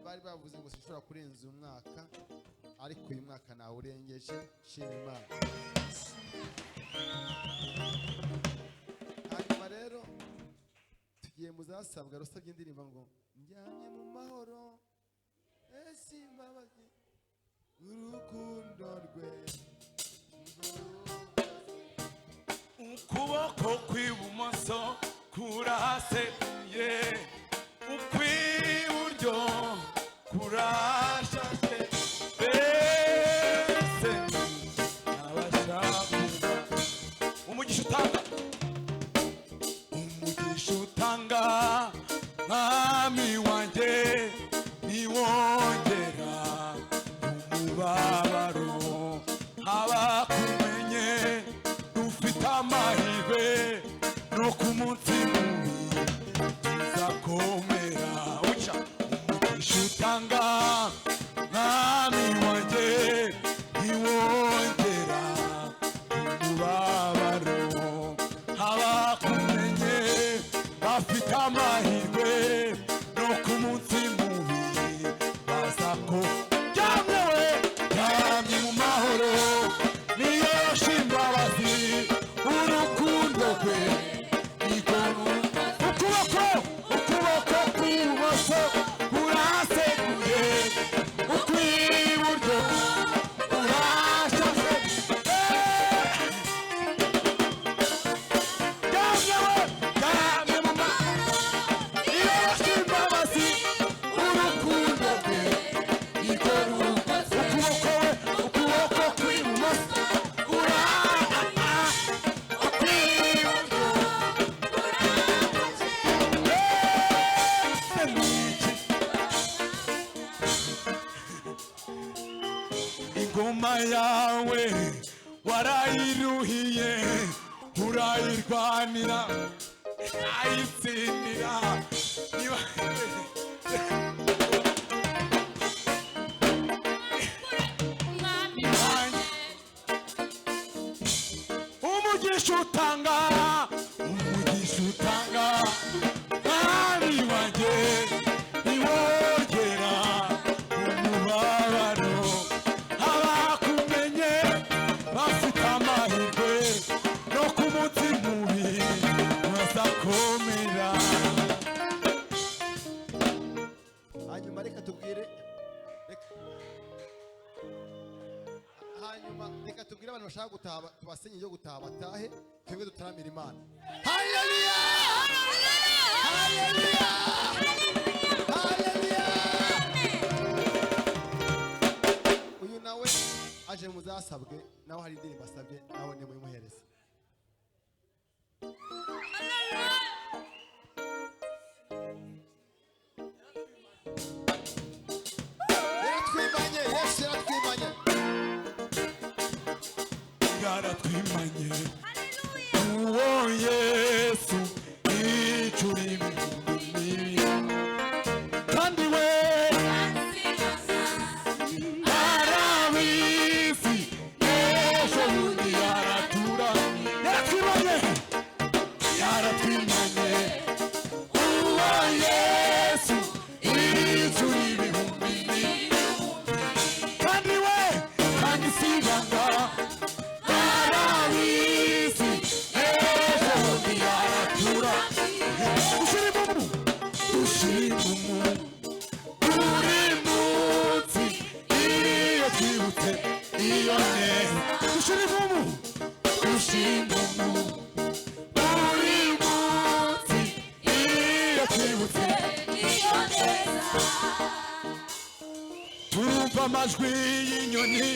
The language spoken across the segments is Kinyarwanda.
bari bavuze ngo sinshobora kurenza umwaka ariko uyu mwaka nawe urengeje shima Imana. Hanyuma rero tugiye muzasabwa rusabye indirimbo ngo njyamye mu mahoro ese imbabazi urukundo rwe ukuboko kw'ibumoso kurasekuye ukw'iburyo kurashashe bese abashaka umugisha utanga mwami wanjye niwongera umubabaro abakumenye ufite amahirwe no ku munsi mubi uzakomera uca umugisha utanga mwami wanjye niwongera umubabaro abakumenye bafite amahirwe no ku munsi mubi bazako jamyewe jamye mu mahoro niyo shimbabazi urukundo rwe ukuboko kw'ibumoso kurasekuye ukw'iburyo kurashashe jamye mu mahoro niyo shimbabazi urukundo rwe ukuboko kw'ibumoso ingoma yawe warayiruhiye urayirwanira ayitsindira umugisha utanga mwami wanjye niwongera umubabaro abakumenye bafite amahirwe no ku munsi mubi bazakomera. hanyuma reka tubwire abantu bashaka gutaha tubasenye yo gutaha batahe twebwe dutaramira Imana. Haleluya haleluya haleluya. Uyu nawe aje muzasabwe nawe hari indirimbo asabye nawe ni muyimuhereza. Yaratwimanye Yesu yaratwimanye yaratwimanye uwo Yesu icuri kandi we arabizi ejo bundi yaratura yaratwimanye uwo Yesu icuri kandi we kandi sibanga turumva amajwi y'inyoni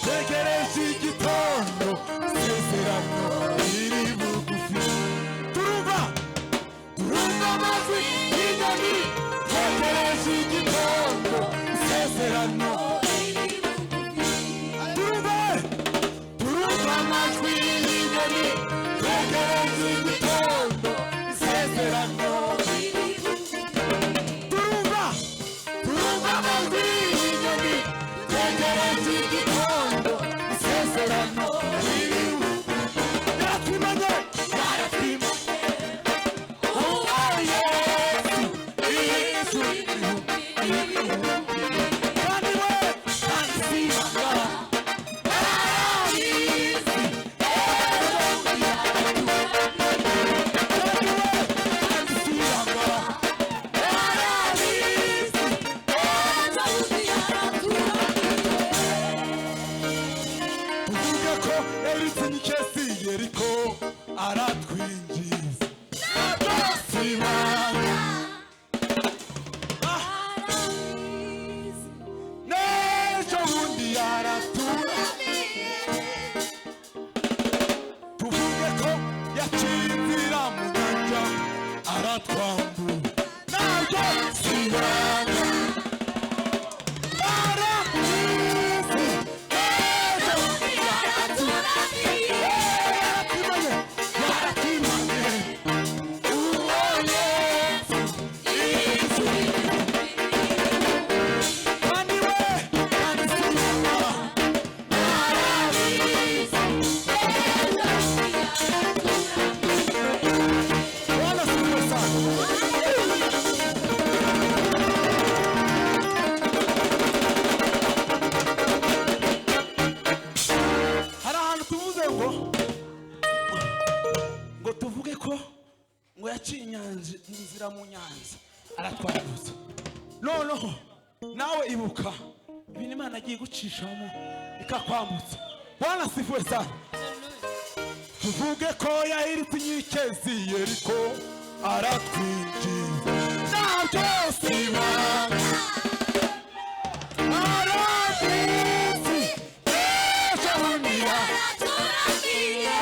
tegereje igitondo isezerano riri bugufi turumva amajwi y'inyoni tegereje igitondo isezerano turumva amajwi y'inyoni tegereje igitondo isezerano turumva amajwi y'inyoni tegereje igitondo isezerano yaratwimanye uwo Yesu ijuru aradushyira mu nyanza aratwambutsa. Noneho nawe ibuka ibintu Imana agiye gucishamo ikakwambutsa. Bwana sifuwe sana. Tuvuge ko yahiritse inkike z'i Yeriko aratwinjiza ntabyo sibanga arabizi ejo bundi yaraturagiye.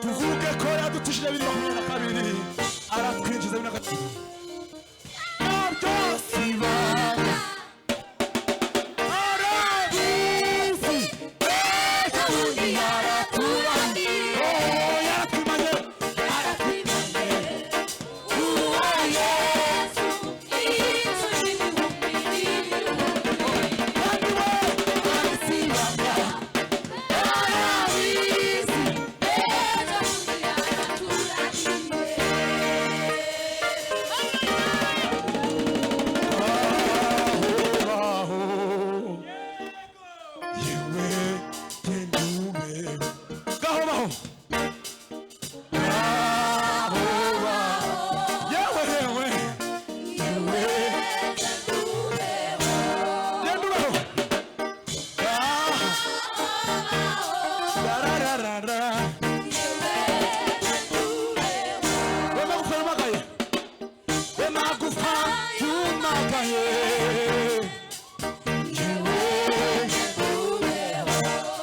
Tuvuge ko yadutishije 2022 aratwinjiza 2023 ntabyo sibanga arabizi ejo bundi yaraturagiye. Yaratwimanye uwa Yesu inzuzi ibihumbi kandi we arasibanga arabizi ejo bundi yaraturagiye. Yewe tendube gaho baho yewe yewe yewe tendube rararara wema gufamagaye wema gufamagaye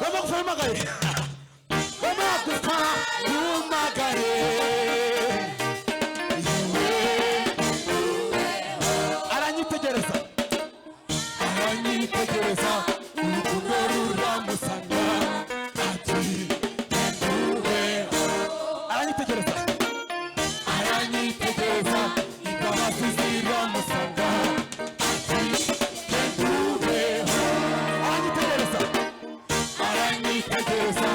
wema gufamagaye wema gufamagaye aranyitegereza aranyitegereza urukundo ruramusanga ati nduweho. Aranyitegereza aranyitegereza imbabazi ziramusanga ati nduweho. Aranyitegereza aranyitegereza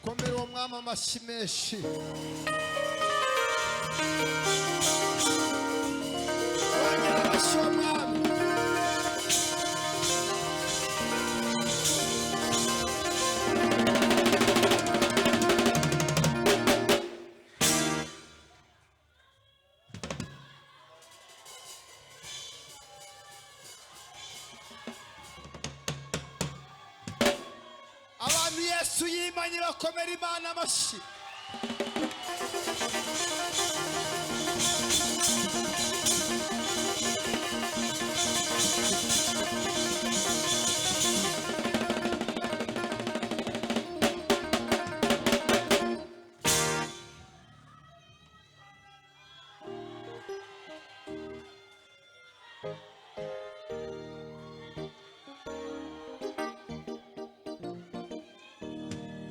komera uwo mwami amashyi menshi. Wongera amashyi uwo mwami. Abantu Yesu yimanye bakomera Imana amashyi.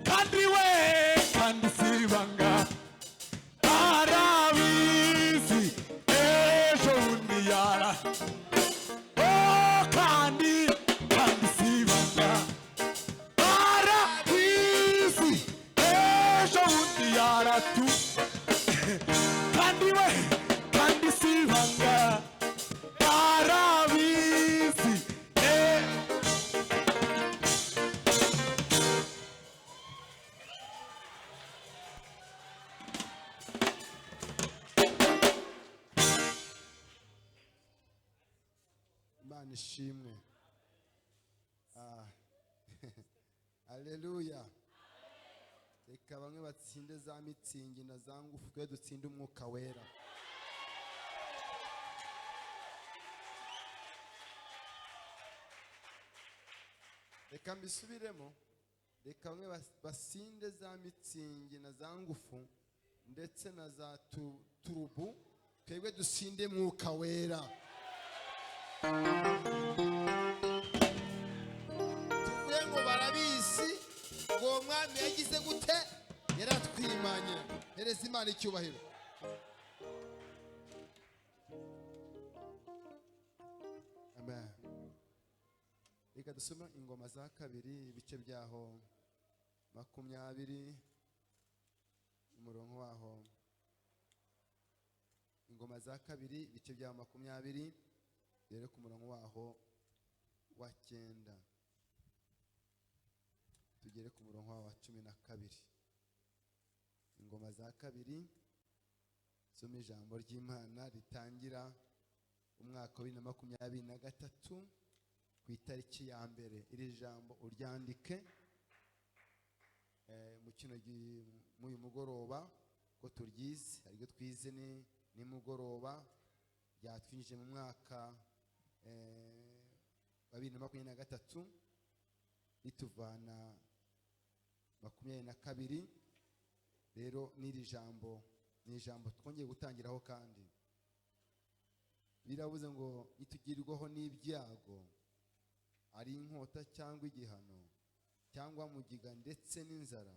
kandi we kandi sibanga arabizi ejo bundi yara kandi sibanga arabizi ejo bundi yaratu kandi we kandi sibanga arabizi Imana ishimwe. Haleluya. Reka bamwe batsinde za mitsingi na za ngufu, twe dutsinde umwuka wera. Reka mbisubiremo. Reka bamwe basinde za mitsingi na za ngufu ndetse na za turubu, twebwe dusinde mwuka wera. Tuvuye ngo ngo uwo mwami yagize gute? Yaratwimanye. Hereza Imana icyubahiro. Amen. Reka dusome ingoma za kabiri ibice byaho 20 umurongo waho. Ingoma za kabiri ibice byaho 20 rero ku murongo waho wa 9 tugere ku murongo waho wa 12. Ingoma za kabiri some ijambo ry'Imana ritangira umwaka wa 2023 ku itariki ya mbere. Iri jambo uryandike mu kino mu mugoroba ko turyize, ariko twize ni mugoroba byatwinjije mu mwaka wa 2023 lituvana 22. Rero n'iri jambo ni ijambo twongeye gutangiraho, kandi biravuze ngo nitugirwaho n'ibyago, ari inkota cyangwa igihano cyangwa mugiga ndetse n'inzara,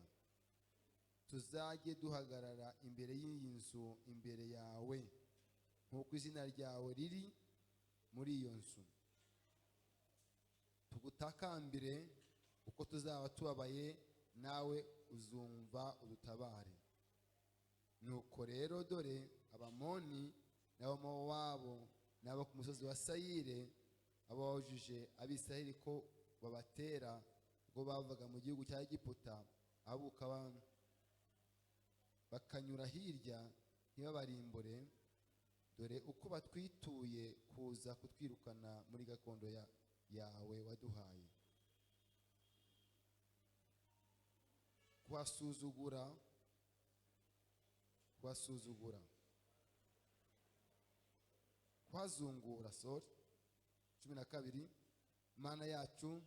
tuzajye duhagarara imbere y'iyi nzu imbere yawe nk'uko izina ryawe riri muri iyo nzu, tugutakambire uko tuzaba tubabaye, nawe uzumva udutabare. Nuko rero dore Abamoni n'Abamowabu n'abo ku musozi wa Sayire, abo bawujije Abisirayeli ko babatera ngo bavaga mu gihugu cya Egiputa, abuka bakanyura hirya ntibabarimbure. Dore uko batwituye kuza kutwirukana muri gakondo yawe waduhaye. Kuhasuzugura kuhazungura 12. Mana yacu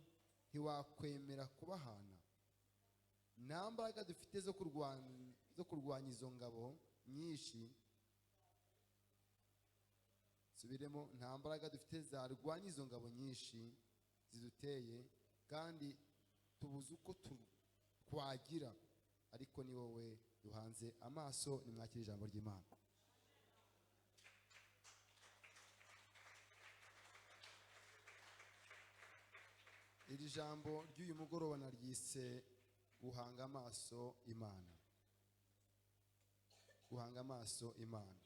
ntiwakwemera kubahana. Nta mbaraga dufite zo kurwanya izo ngabo nyinshi. Subiremo, nta mbaraga dufite zarwanya izo ngabo nyinshi ziduteye, kandi tubuze uko twagira, ariko ni wowe duhanze amaso. Nimwakire ijambo ry'Imana. Iri jambo ry'uyu mugoroba naryise guhanga amaso Imana. Guhanga amaso Imana.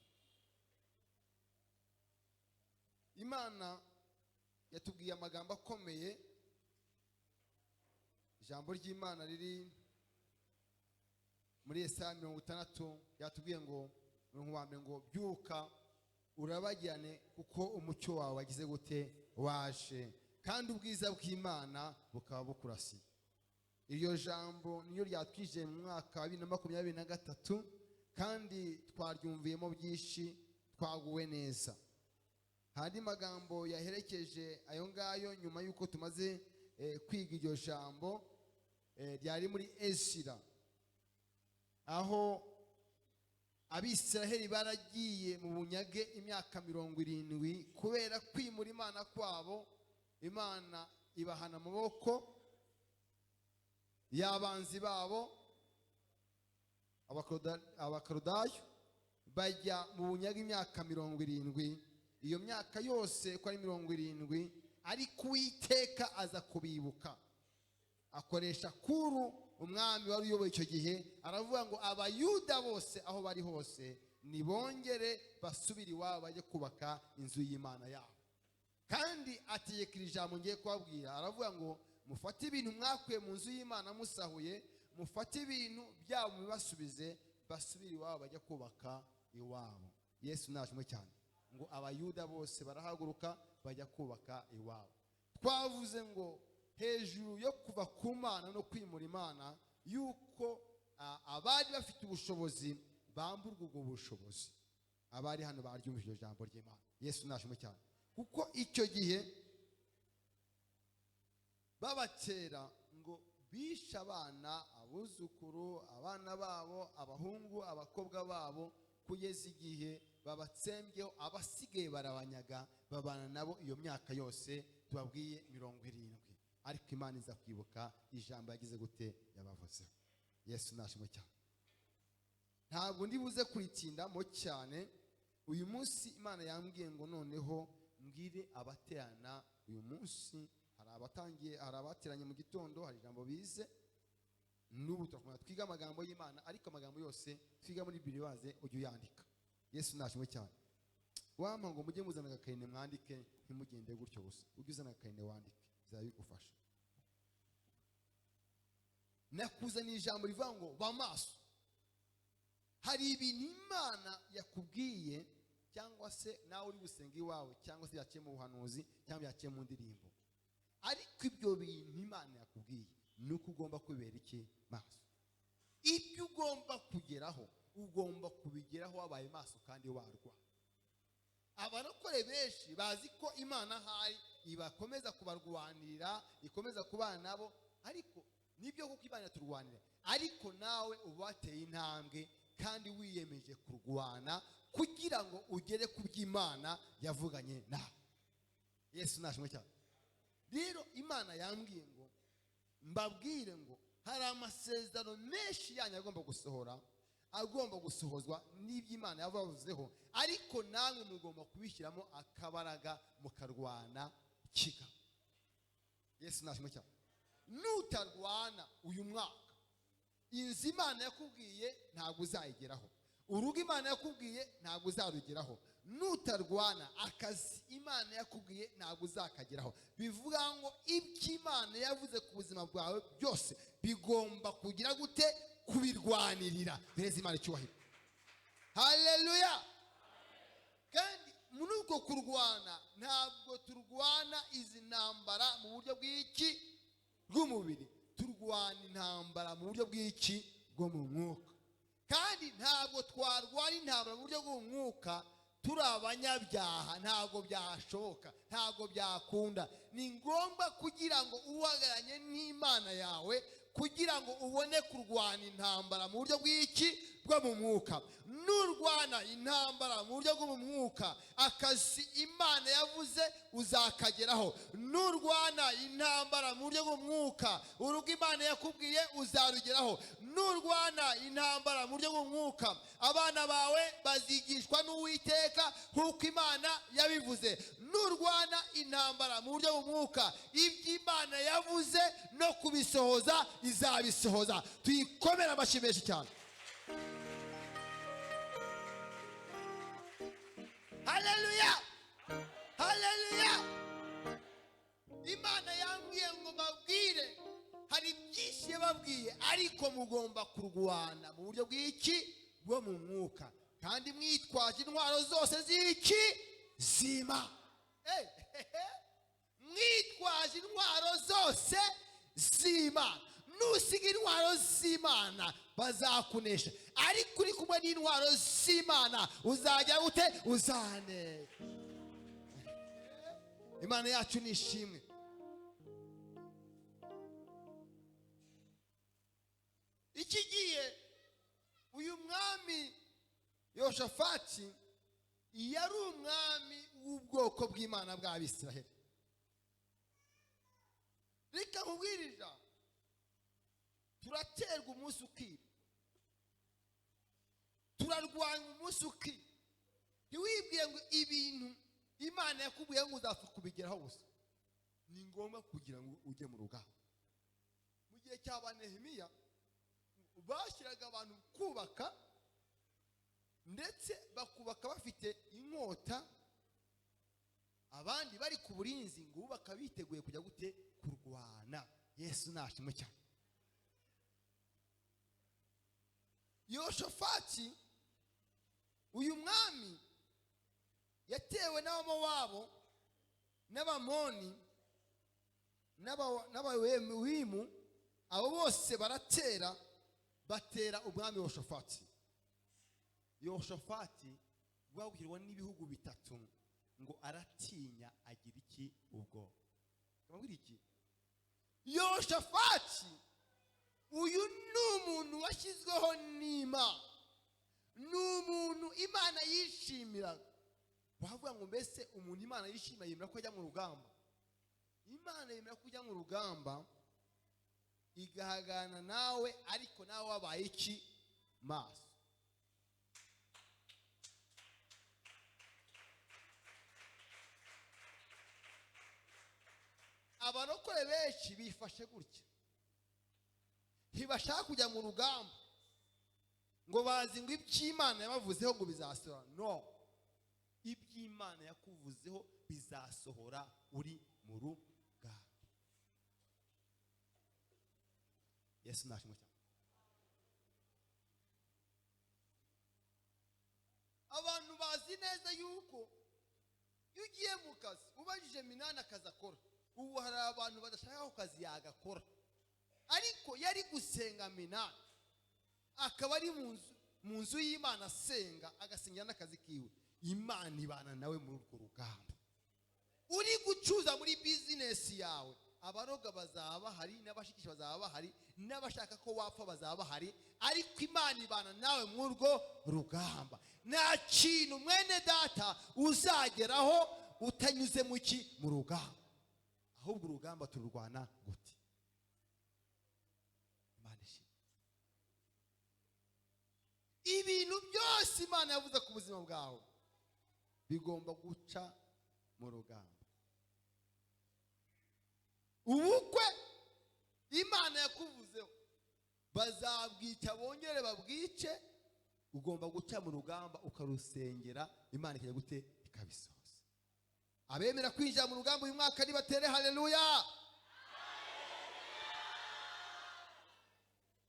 Imana yatubwiye amagambo akomeye. Ijambo ry'Imana riri muri Yesaya 60 yatubwiye ngo ngo byuka urabagirane kuko umucyo wawe wagize gute? Waje, kandi ubwiza bw'Imana bukaba bukurasiye. Iryo jambo niyo ryatwije mu mwaka wa 2023, kandi twaryumviyemo byinshi, twaguwe neza. Hari magambo yaherekeje ayo ngayo nyuma yuko tumaze kwiga iryo jambo ryari muri Ezira, aho Abisiraheli baragiye mu bunyage imyaka 70 kubera kwimura Imana kwabo. Imana ibahana amaboko y'abanzi babo Abakarudayo, bajya mu bunyage imyaka 70. Iyo myaka yose ko ari 70, ariko Uwiteka aza kubibuka, akoresha Kuru umwami wari uyoboye icyo gihe, aravuga ngo Abayuda bose aho bari hose nibongere basubire iwabo bajye kubaka inzu y'Imana yabo. Kandi ategeka ijambo ngiye kubabwira, aravuga ngo mufate ibintu mwakuye mu nzu y'Imana musahuye, mufate ibintu byabo mubasubize, basubire iwabo bajya kubaka iwabo. Yesu nashimwe cyane. Ngo Abayuda bose barahaguruka bajya kubaka iwabo. Twavuze ngo hejuru yo kuva ku Mana no kwimura Imana, yuko abari bafite ubushobozi bamburwa ubwo bushobozi. Abari hano baryumvise ijambo ry'Imana. Yesu nashimwe cyane. Kuko icyo gihe babatera ngo bisha abana, abuzukuru, abana babo, abahungu, abakobwa babo, kugeza igihe babatsembyeho, abasigaye barabanyaga, babana nabo iyo myaka yose tubabwiye 70. ariko Imana iza kwibuka ijambo yagize gute yabavuzeho. Yesu nashimwe cyane. Ntabwo ndibuze kuritindamo cyane. Uyu munsi Imana yambwiye ngo noneho mbwire abaterana uyu munsi. Hari abatangiye, hari abateranye mu gitondo, hari ijambo bize. N'ubu turakomeza twiga amagambo y'Imana, ariko amagambo yose twiga muri Bibiliya waze ujye uyandika. Yesu nashimwe cyane. Wampa ngo mujye muzana agakaine mwandike, ntimugende gutyo gusa. Ujye uzana agakaine wandike, bizaba bigufasha. Nakuzaniye ijambo rivuga ngo ba maso. Hari ibintu Imana yakubwiye, cyangwa se nawe uri gusenga iwawe, cyangwa se yaciye mu buhanuzi, cyangwa yaciye mu ndirimbo. Ariko ibyo bintu Imana yakubwiye nuko ugomba kubera iki maso. Ibyo ugomba kugeraho, ugomba kubigeraho wabaye maso kandi warwa. Abarokore benshi bazi ko Imana hari ibakomeza kubarwanirira, ikomeza kubana nabo, ariko nibyo kuko Imana turwanira, ariko nawe ubateye intambwe kandi wiyemeje kurwana kugira ngo ugere ku by'Imana yavuganye nawe. Yesu nashimwe cyane. Rero Imana yambwiye ngo mbabwire ngo hari amasezerano menshi yanyu agomba gusohora, agomba gusohozwa n'iby'Imana yabavuzeho, ariko namwe mugomba kubishyiramo akabaraga mukarwana kiga. Yesu nashimwe cyane. Nutarwana uyu mwaka, inzu Imana yakubwiye ntabwo uzayigeraho, urugo Imana yakubwiye ntabwo uzarugeraho. Nutarwana akazi Imana yakubwiye ntabwo uzakageraho. Bivuga ngo ibyo Imana yavuze ku buzima bwawe byose bigomba kugira gute kubirwanirira. Bereza Imana icyubahiro. Haleluya. Kandi muri uko kurwana ntabwo turwana izi ntambara mu buryo bw'iki bw'umubiri, turwana intambara mu buryo bw'iki bwo mu mwuka. Kandi ntabwo twarwana intambara mu buryo bwo mu mwuka turi abanyabyaha. Ntabwo byashoboka, ntabwo byakunda. Ni ngombwa kugira ngo uhagaranye n'Imana yawe, kugira ngo ubone kurwana intambara mu buryo bw'iki bwo mu mwuka. Nurwana intambara mu buryo bwo mu mwuka, akazi Imana yavuze uzakageraho. Nurwana intambara mu buryo bwo mu mwuka, urugo Imana yakubwiye uzarugeraho. Nurwana intambara mu buryo bwo mu mwuka, abana bawe bazigishwa n'Uwiteka nk'uko Imana yabivuze. Nurwana intambara mu buryo bwo mu mwuka, ibyo Imana yavuze no kubisohoza izabisohoza. Tuyikomere amashyi menshi cyane. Haleluya. Haleluya. Imana yambwiye ngo mbabwire, hari byinshi yababwiye, ariko mugomba kurwana mu buryo bw'iki bwo mu mwuka, kandi mwitwaje intwaro zose z'iki zima. Mwitwaje intwaro zose z'Imana. Nusiga intwaro z'Imana bazakunesha, ariko uri kumwe n'intwaro z'Imana uzajya ute? Uzane. Imana yacu nishimwe. Iki gihe uyu mwami Yoshafati yari umwami w'ubwoko bw'Imana bw'Abisiraheli. Reka nkubwirira, turaterwa umunsi ukira, turarwanya umunsi ukira. Ntiwibwiye ngo ibintu Imana yakubwiye ngo uzapfa kubigeraho gusa. Ni ngombwa kugira ngo ujye mu rugamba. Mu gihe cya Nehemiya bashyiraga abantu kubaka, ndetse bakubaka bafite inkota, abandi bari ku burinzi ngo bubaka biteguye kujya gute kurwana. Yesu nashimwe cyane. Yoshafati uyu mwami yatewe n'Abamowabu n'Abamoni n'Abawimu, abo bose baratera, batera umwami Yoshafati. Yoshafati bwabwirwa n'ibihugu bitatu ngo aratinya, agira iki ubwo. Kamubwira iki? Yoshafati uyu ni umuntu washyizweho n'Imana, ni umuntu Imana yishimira. Bavuga ngo mbese umuntu Imana yishimira yemera ko ajya mu rugamba. imana yemera kujya mu rugamba igahagana nawe, ariko nawe wabaye iki? Maso. Abarokore benshi bifashe gutya, ntibashaka kujya mu rugamba ngo bazi ngo iby'Imana yabavuzeho ngo bizasohora. No, iby'Imana yakuvuzeho bizasohora uri mu rugamba. Yesu nashimwe cyane. Abantu bazi neza yuko iyo ugiye mu kazi ubajije Minani akazi akora, ubu hari abantu badashaka ko kazi yagakora, ariko yari gusenga Minani akaba ari mu nzu y'Imana asenga, agasengera n'akazi kiwe, Imana ibana nawe muri urwo rugamba. Uri gucuza muri bizinesi yawe, abaroga bazaba bahari, n'abashikisha bazaba bahari, n'abashaka ko wapfa bazaba bahari, ariko Imana ibana nawe muri urwo rugamba. Nta kintu mwene data uzageraho utanyuze mu rugamba. Ahubwo urugamba tururwana gute? Imana ishimwe. Ibintu byose Imana yavuze ku buzima bwawe bigomba guca mu rugamba. Ubukwe Imana yakuvuzeho bazabwica bongere babwice, ugomba guca mu rugamba ukarusengera, Imana ikajya gute? Ikabisoza. Abemera kwinjira mu rugamba uyu mwaka nibatere haleluya.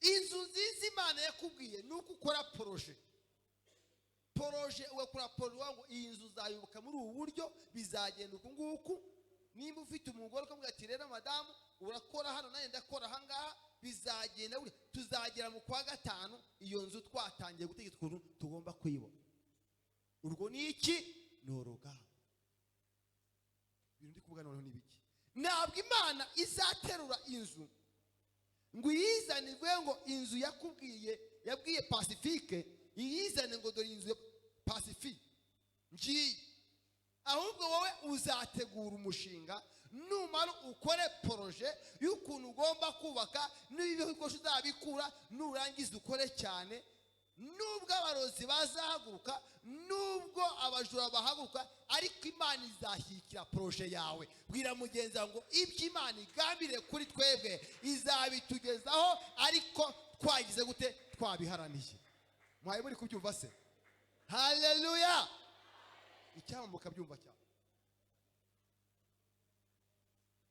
Inzu nziza Imana yakubwiye nuko ukora poroje ugakora poroje ngo iyi nzu uzayubuka muri ubu buryo, bizagenda uku nguku. Nimba ufite umugore ukamubwira ati rero madamu urakora hano nanjye ndakora ahangaha, bizagenda buri tuzagera mu kwa gatanu iyo nzu twatangiye gutegeka ukuntu tugomba kuyibona. Urwo ni iki? Ni urugamba. Ibintu ndi kuvuga noneho ni biki? Ntabwo Imana izaterura inzu ngo yizanirwe ngo inzu yabwiye Pacifique iyizane ngo dore inzu ya Pacifique ngiye. Ahubwo wowe uzategura umushinga, numara ukore poroje y'ukuntu ugomba kubaka, n'ibikoresho uzabikura, nurangiza ukore cyane. Nubwo abarozi bazahaguruka, nubwo abajura bahaguruka, ariko Imana izashyigikira poroje yawe. Bwira mugenzi wawe ngo ibyo Imana igambiriye kuri twebwe izabitugezaho, ariko twagize gute? Twabiharaniye. Mwaye muri kubyumva se? Haleluya. Icyampa mukabyumva cyane.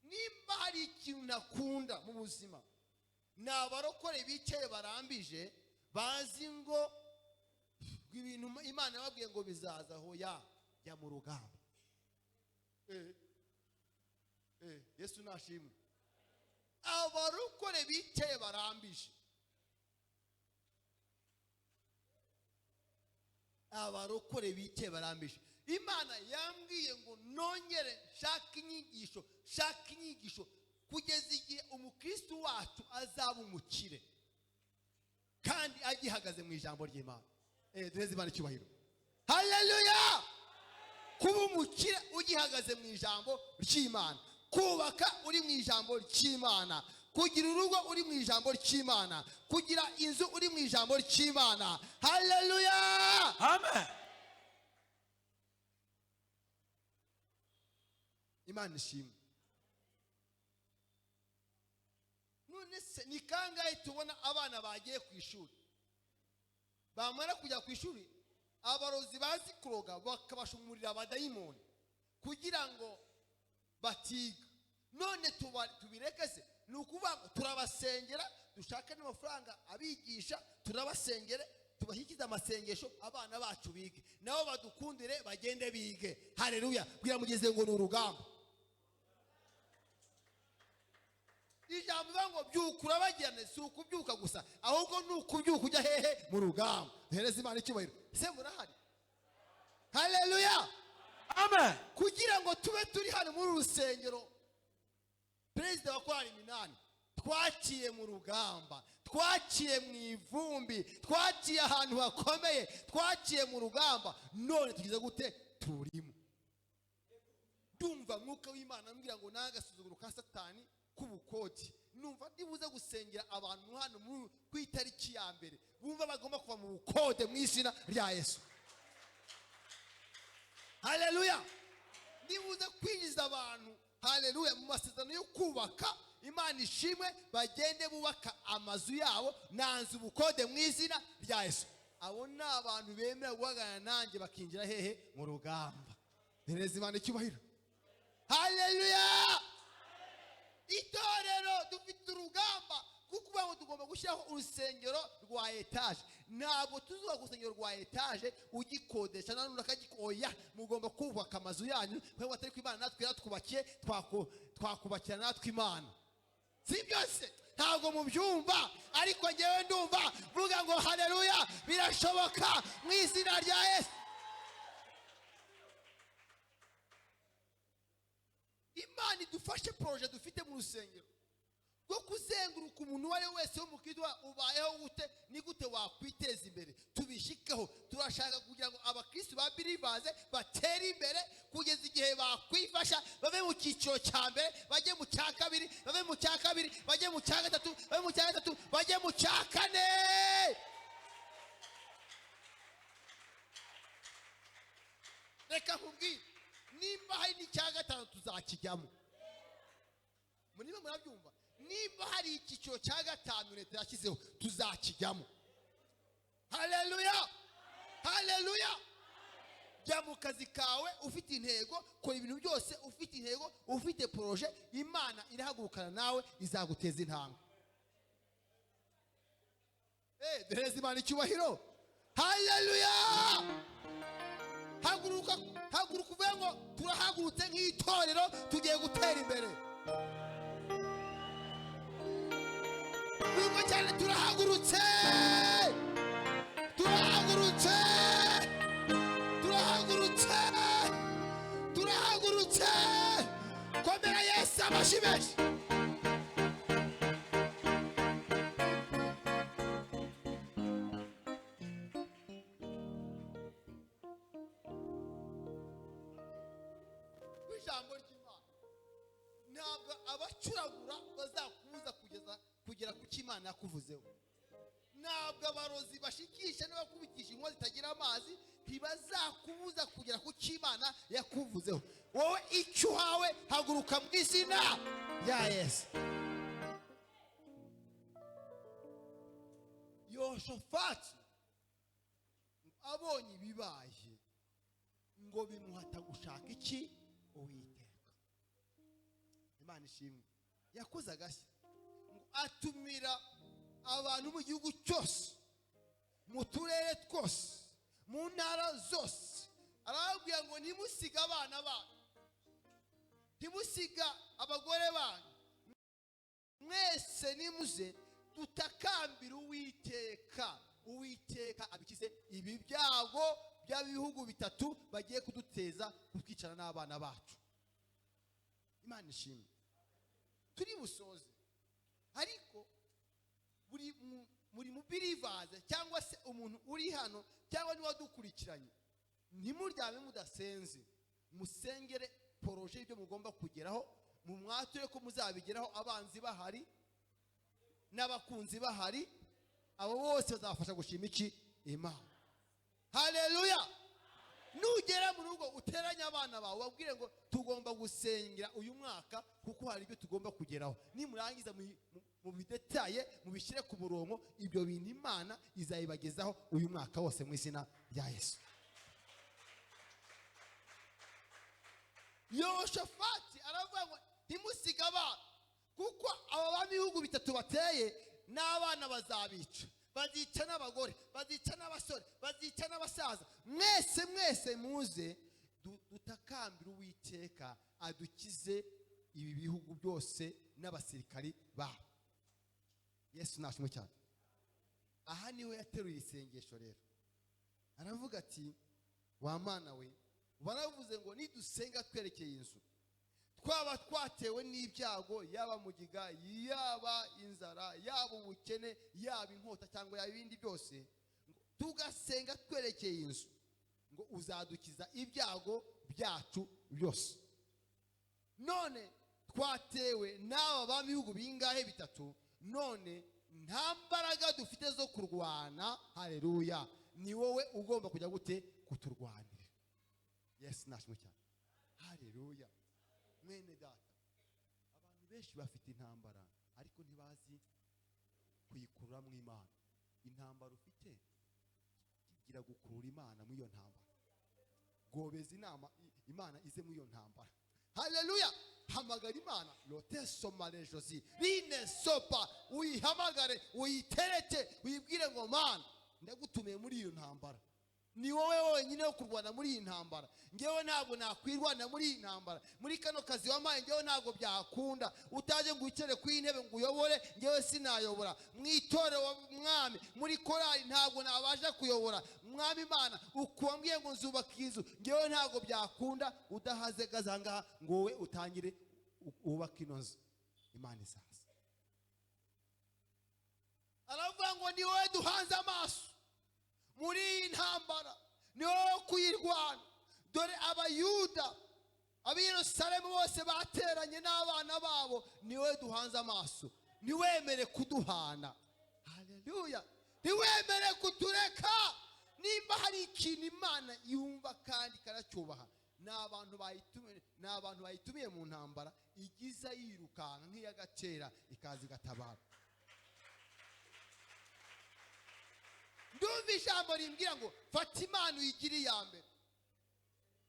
Nimba hari ikintu nakunda mu buzima, ni abarokore bicaye barambije, bazi ngo ibintu Imana yababwiye ngo bizaza aho ya mu rugamba. Yesu nashimwe. Abarokore bicaye barambije, abarokore bicaye barambije. Imana yambwiye ngo nongere shaka inyigisho kugeza igihe umukristo wacu azaba umukire kandi agihagaze mu ijambo ry'Imana. Dureze Imana icyubahiro. Haleluya. Kuba umukire ugihagaze mu ijambo ry'Imana, kubaka uri mu ijambo ry'Imana, kugira urugo uri mu ijambo ry'Imana, kugira inzu uri mu ijambo ry'Imana. Haleluya. Amen. Imana ishimwe. None se ni kangahe tubona abana bagiye ku ishuri, bamara kujya ku ishuri abarozi bazi kuroga bakabashumurira abadayimoni kugira ngo batiga. None tubireke se? Ni ukuvuga ngo turabasengera, dushaka n'amafaranga abigisha, turabasengere, tubashyikize amasengesho, abana bacu bige, nabo badukundire bagende bige. Haleluya. Bwira mugeze ngo ni urugamba. Ijambo ngo byuka urabagirane, si ukubyuka gusa, ahubwo ni ukubyuka ujya hehe? Mu rugamba. Duhereze Imana icyubahiro. Se murahari? Haleluya. Amen. Kugira ngo tube turi hano muri rusengero, perezida wa korali Minani twaciye mu rugamba, twaciye mu ivumbi, twaciye ahantu hakomeye, twaciye mu rugamba, none tugize gute? Turimo. Ndumva umwuka w'Imana ambwira ngo nagasuzuguro ka Satani k'ubukoti. Numva ndibuze gusengera abantu hano ku itariki ya mbere bumva bagomba kuva mu bukode mu izina rya Yesu. Haleluya. Ndibuze kwinjiza abantu, haleluya, mu masezerano yo kubaka. Imana ishimwe, bagende bubaka amazu yabo nanze ubukode mu izina rya Yesu. Abo ni abantu bemera guhagarara nanjye bakinjira hehe mu rugamba. Hereza Imana icyubahiro. Haleluya. Itorero dufite urugamba kuko ngo tugomba gushyiraho urusengero rwa etaje. Ntabwo tuzuba ku rusengero rwa etaje ugikodesha nanone akagikoya. Mugomba kubaka amazu yanyu kuko atari ko Imana natwe yatwubakiye, twakubakira natwe Imana. Si byose ntabwo mubyumva, ariko ngewe ndumva vuga ngo haleluya, birashoboka mu izina rya Yesu. Imana idufashe projet dufite mu rusengero rwo kuzenguruka umuntu uwo ari we wese w'umukristo ubayeho gute, ni gute wakwiteza imbere. Tubishikeho, turashaka kugira ngo abakristo ba believers batere imbere kugeza igihe bakwifasha, bave mu cyiciro cya mbere bajye mu cya kabiri, bave mu cya kabiri bajye mu cya gatatu, bave mu cya gatatu bajye mu cya kane. Reka nkubwire, nimba hari n'icya gatanu tuzakijyamo. Niba murabyumva, nimba hari icyiciro cya gatanu leta yashyizeho tuzakijyamo. Haleluya, haleluya. Jya mu kazi kawe ufite intego, kora ibintu byose ufite intego, ufite projet. Imana irahagurukana nawe, izaguteza intambwe. Dereza Imana icyubahiro. Haleluya. Haguruka uvuge ngo turahagurutse nk'itorero, tugiye gutera imbere. Nuko cyane turahagurutse, turahagurutse, turahagurutse, turahagurutse. Komera Yesu amashyi menshi. Ijambo ry'Imana ntabwo abacuragura bazakubuza kugera ku cy'Imana yakuvuzeho. Ntabwo abarozi bashikisha n'abakubitisha inkozi zitagira amazi ntibazakubuza kugera ku cy'Imana yakuvuzeho. Wowe icyo uhawe, haguruka mu izina rya Yesu. Yoshafati abonye ibibaye ngo bimuhata gushaka iki? Uwiteka. Imana ishimwe. Yakoze agashya ngo atumira abantu mu gihugu cyose, mu turere twose, mu ntara zose. Arababwira ngo ntimusiga abana banyu, ntimusiga abagore banyu, mwese nimuze tutakambira Uwiteka. Uwiteka abikize ibi byago by'abihugu bitatu bagiye kuduteza kutwicara n'abana bacu. Imana ishimwe. Turi busoze, ariko muri mu believers cyangwa se umuntu uri hano cyangwa ni wadukurikiranye, ntimuryame mudasenze. Musengere projet ibyo mugomba kugeraho, mu mwature ko muzabigeraho, abanzi bahari n'abakunzi bahari. Abo bose bazafasha gushima iki? Imana. Haleluya. Nugera mu rugo uteranye abana bawe babwire ngo tugomba gusengera uyu mwaka kuko hari ibyo tugomba kugeraho. Nimurangiza mu bidetaye mubishyire ku murongo, ibyo bintu Imana izayibagezaho uyu mwaka wose mu izina rya Yesu. Yoshafati aravuga ngo ntimusiga abana, kuko aba bami bihugu bitatu bateye n'abana bazabica. Bazica n'abagore, bazica n'abasore, bazica n'abasaza. Mwese muze dutakambira Uwiteka adukize ibi bihugu byose n'abasirikari babo. Yesu nashimwe cyane. Aha niho yateruye isengesho rero. Aravuga ati, wa Mana we, baravuze ngo nidusenga twerekeye inzu, twaba twatewe n'ibyago, yaba mugiga, yaba inzara, yaba ubukene, yaba inkota cyangwa yaba ibindi byose, tugasenga twerekeye inzu, ngo uzadukiza ibyago byacu byose. none twatewe n'aba bami bihugu bingahe bitatu, none nta mbaraga dufite zo kurwana. Haleluya. Ni wowe ugomba kujya gute kuturwanira. Yes, nashimwe cyane. Haleluya. Mwene data, abantu benshi bafite intambara ariko ntibazi kuyikurura mu Imana. Intambara ufite igira gukurura Imana mu iyo ntambara. Gobeza inama Imana ize mu iyo ntambara. Haleluya. Hamagara Imana. Lote somale josi rine sopa, uyihamagare, uyitereke, uyibwire ngo Mana ndagutumiye muri iyo ntambara. Ni wowe wenyine wo kurwana muri iyi ntambara. Ngewe ntabwo nakwirwana muri iyi ntambara. Muri kano kazi wamaye ngewe ntabwo byakunda. Utaje ngo wicare ku intebe ngo uyobore, ngewe sinayobora. Mwitore wa mwami, muri korali ntabwo nabasha kuyobora. Mwami Imana ukuambwiye ngo nzubaka inzu, ngewe ntabwo byakunda. Udahaze gazanga ngo wowe utangire ubaka ino nzu. Imana isaza. Aravuga ngo ni wowe duhanze amaso muri iyi ntambara, ni wowe kuyirwana. Dore abayuda ab'i Yerusalemu bose bateranye n'abana babo, ni wowe duhanze amaso. Niwemere kuduhana. Haleluya. Niwemere kutureka. Nimba hari ikintu Imana yumva kandi karacyubaha, n'abantu bayitumiye mu ntambara igiza yirukanka nk'iy'agacera ikaza igatabara. Ndumva ijambo rimbwira ngo fata Imana uyigire iya mbere.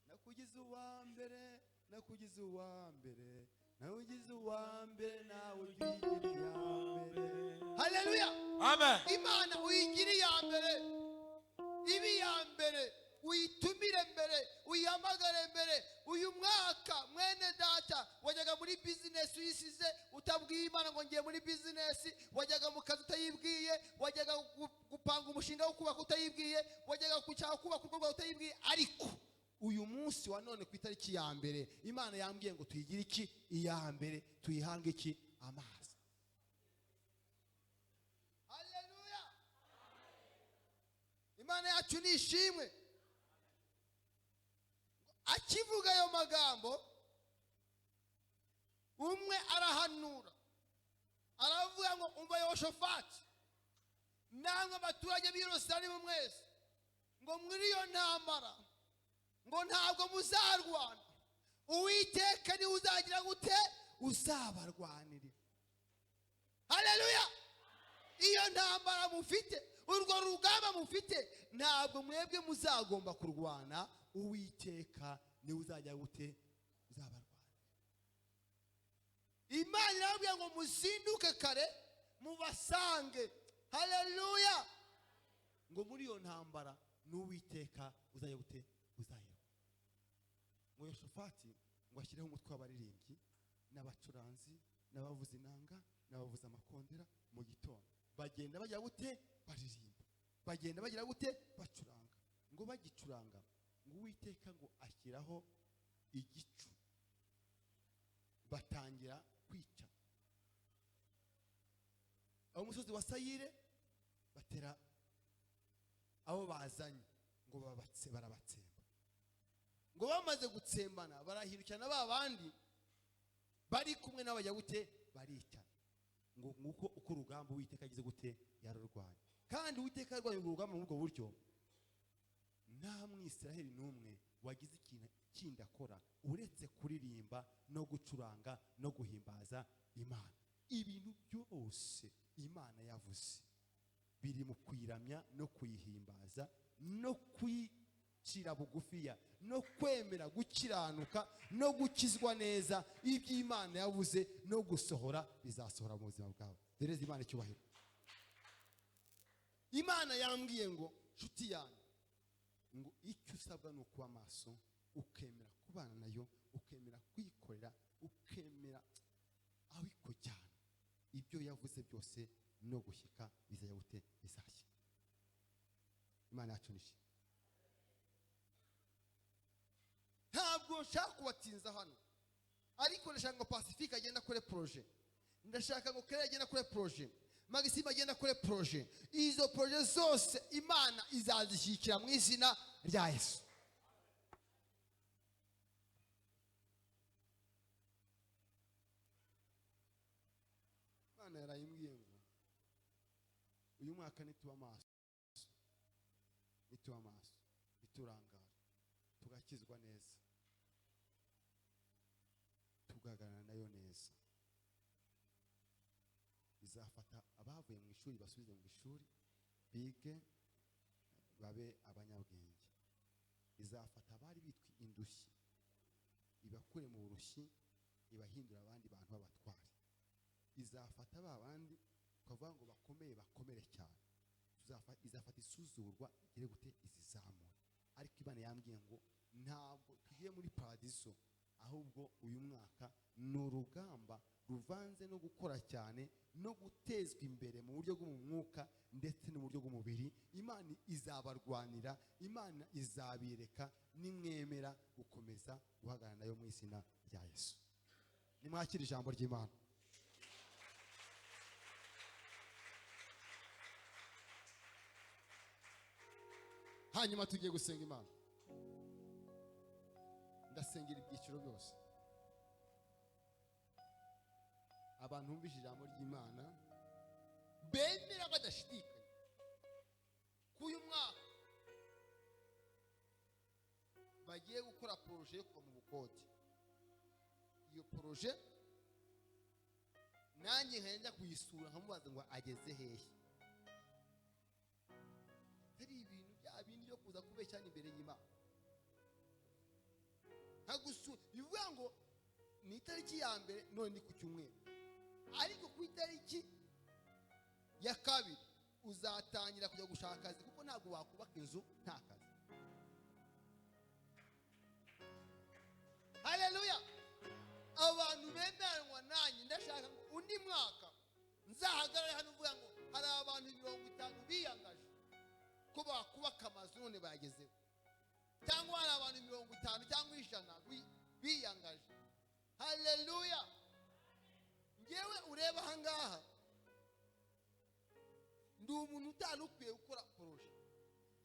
Nakugize uwa mbere, nakugize uwa mbere, nakugize uwa mbere, nawe uyigire iya mbere. Haleluya. Amen. Imana uyigire iya mbere. Ibi iya mbere, uyitumire mbere, uyihamagare mbere. Uyu mwaka mwene data wajyaga muri business uyisize utabwiye Imana ngo ngiye muri business, wajyaga mu kazi utayibwiye, wajyaga gupanga umushinga wo kubaka utayibwiye, wajyaga kucyaka kubaka urugo utayibwiye. Ariko uyu munsi wa none ku itariki ya mbere Imana yambwiye ngo tuyigire iki iya mbere, tuyihange iki amazi. Haleluya. Imana yacu nishimwe. Akivuga ayo magambo, umwe arahanura, aravuga ngo umva Yehoshafati namwe abaturage b'i Yerusalemu mwese, ngo muri iyo ntambara ngo ntabwo muzarwana, Uwiteka niwe uzagira gute uzabarwanirira. Haleluya. Iyo ntambara mufite, urwo rugamba mufite, ntabwo mwebwe muzagomba kurwana, Uwiteka niwe uzajya gute uzabarwana. Imana irababwira ngo muzinduke kare mubasange. Haleluya. Ngo muri iyo ntambara n'Uwiteka uzajya gute uzayirwa. Ngo Yehoshafati ngo ashyireho umutwe w'abaririmbyi n'abacuranzi n'abavuza inanga n'abavuza amakondera mu gitondo. Bagenda bajya gute baririmba, bagenda bagira gute bacuranga. Ngo bagicuranga ngo Uwiteka ngo ashyiraho igicu, batangira kwica. Abo musozi wa Sayire batera abo bazanye ngo barabatsemba. Ngo bamaze gutsembana barahirukana ba bandi bari kumwe n'abajya gute baricana. Ngo nguko uko urugamba Uwiteka agize gute yarurwanya. Kandi Uwiteka yarwanye urugamba mu bwo buryo nta Mwisiraheli n'umwe wagize ikintu kindi akora uretse kuririmba no gucuranga no guhimbaza Imana. Ibintu byose Imana yavuze biri mu kwiramya no kuyihimbaza no kwicira bugufiya no kwemera gukiranuka no gukizwa neza. Iby'Imana yavuze no gusohora bizasohora mu buzima bwawe. Dereza Imana icyubahiro. Imana yambwiye ngo nshuti yanjye, ngo icyo usabwa ni ukuba maso, ukemera kubana nayo, ukemera kwikorera, ukemera aho ikujyana. Ibyo yavuze byose no gushyika bizajya gute bizashya. Imana yacu nishimye. Ntabwo nshaka kubatinza hano, ariko ndashaka ngo Pacifique agenda kure projet, ndashaka ngo Kera agenda kure projet, Maxime agenda kure projet. Izo projet zose Imana izazishyikira mu izina rya Yesu. mwaka nituba amaso, niturangara, tugakizwa neza, tugahagarara nayo neza, izafata abavuye mu ishuri basubize mu ishuri bige babe abanyabwenge, izafata abari bitwa indushyi ibakure mu burushyi ibahindura abandi bantu b'abatware, izafata ba bandi ukavuga ngo bakomere cyane, izafata isuzurwa igire gute izizamura. Ariko Imana yambwiye ngo ntabwo tugiye muri paradiso, ahubwo uyu mwaka ni urugamba ruvanze no gukora cyane no gutezwa imbere mu buryo bwo mu mwuka ndetse no mu buryo bw'umubiri. Imana izabarwanira, Imana izabireka nimwemera gukomeza guhagarara nayo mu izina rya Yesu. Nimwakire ijambo ry'Imana. Hanyuma tugiye gusenga Imana. Ndasengera ibyiciro byose, abantu bumvise ijambo ry'Imana bemera badashidikanya ko uyu mwaka bagiye gukora poroje yo kuva mu bukode. Iyo poroje nanjye nkajya kuyisura nkamubaza ngo ageze hehe. Hari ibintu bya bindi byo kuza kubeshyana imbere y'Imana. Bivuga ngo ni itariki ya mbere none ni ku cyumweru, ariko ku itariki ya kabiri uzatangira kujya gushaka akazi, kuko ntabwo wakubaka inzu nta kazi. Haleluya! Abantu bemeranwa nanjye ndashaka ngo undi mwaka nzahagarare hano uvuga ngo hari abantu 50 biyangaje ko bakubaka amazu none bayagezeho, cyangwa hari abantu 50 cyangwa 100 biyangaje. Haleluya! Ngewe ureba ahangaha ndi umuntu utari ukwiye gukora poroje,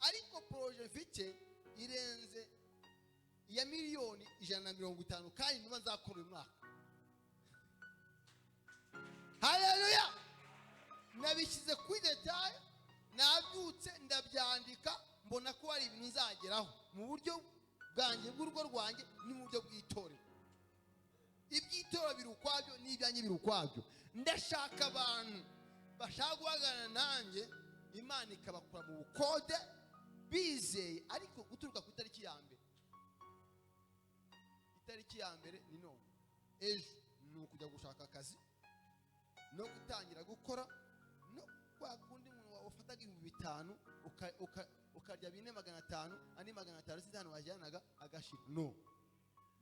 ariko poroje mfite irenze ya miliyoni 150 kandi niba nzakora uyu mwaka. Haleluya! Nabishyize kuri detaye, nabyutse ndabyandika, mbona ko hari ibintu nzageraho mu buryo bwanjye bw'urugo rwanjye ni mu buryo bw'itorero. Iby'itorero biri ukwabyo n'ibyanjye biri ukwabyo. Ndashaka abantu bashaka guhagarara nanjye, Imana ikabakura mu bukode bizeye, ariko guturuka ku itariki ya mbere. Itariki ya mbere ni none, ejo ni ukujya gushaka akazi no gutangira gukora, no kwa kundi umuntu wafataga 5,000 ukarya 4,500 andi 500 sizano wajyanaga agashira. No,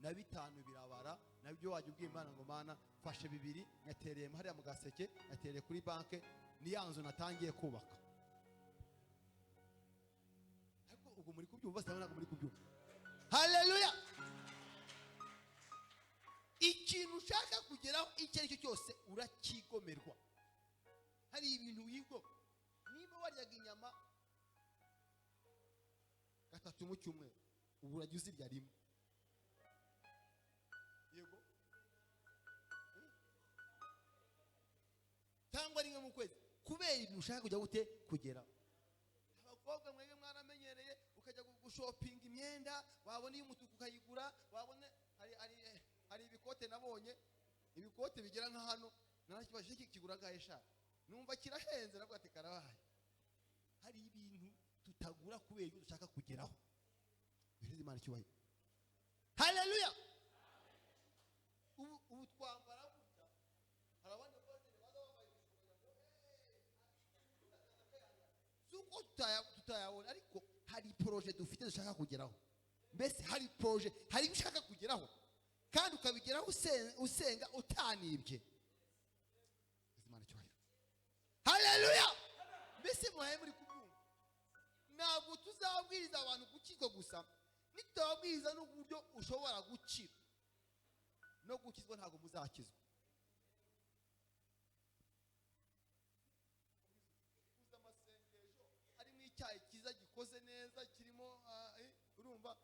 na 5 birabara nabyo wajya ubwiye Imana ngo Mana fashe 2 nyatereye hariya mu gaseke, nyatereye kuri banke, ni yanzu natangiye kubaka. Ariko ubwo muri kubyumva cyangwa ntabwo muri kubyumva? Haleluya! Ikintu ushaka kugeraho icyo ari cyo cyose urakigomerwa. Hari ibintu wigo, niba waryaga inyama 3 mu cyumweru, ubu urajya uzirya rimwe. Yego, cyangwa rimwe mu kwezi, kubera ibintu ushaka kujya gute kugeraho. Abakobwa mwege mwaramenyereye ukajya gushopinga imyenda, wabona y'umutuku ukayigura, wabona hari ibikote nabonye, ibikote bigera nka hano, narakibashije kigura gahe sha, numva kirahenze, nabwo ati karabaye. Hari ibintu tutagura kubera ibyo dushaka kugeraho. Bireze Imana cyubahiro. Haleluya! Ubu twambara gutya, hari abandi bose baza bambaye suko tutayabona, ariko hari projet dufite dushaka kugeraho. Mbese hari projet, hari ushaka kugeraho kandi ukabigeraho usenga utanibye. Imana cyubahiro. Haleluya! Mbese muhaye muri kubyumva, ntabwo tuzabwiriza abantu gukizwa gusa, nitababwiriza n'uburyo ushobora gukira no gukizwa, ntabwo muzakizwa. Uza amasengesho harimo icyayi cyiza gikoze neza, kirimo urumva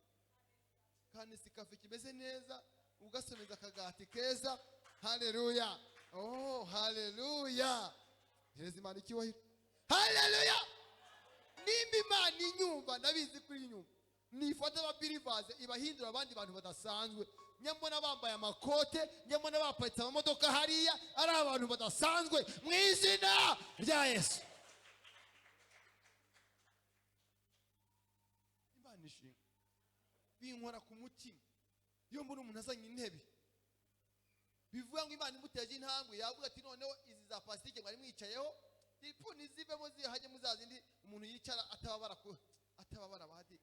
kandi sikafe kimeze neza, ugasomeza akagati keza. Haleluya! Oh, haleluya! Hereza Imana icyubahiro. haleluya. Nimba Imana inyumva, ndabizi kuri inyumva, nifata ababirivaze ibahindura abandi bantu badasanzwe. Nyambona bambaye amakote, nyambona baparitse amamodoka hariya, ari abantu badasanzwe mu izina rya Yesu. Imana ishimwe. Binkora ku mutima iyo mbona umuntu azanye intebe, bivuga ngo Imana imuteje intambwe, yavuga ati noneho izi za plastique mwari mwicayeho ipfuni zivemo zihajye muzazindi umuntu yicara atababara badi.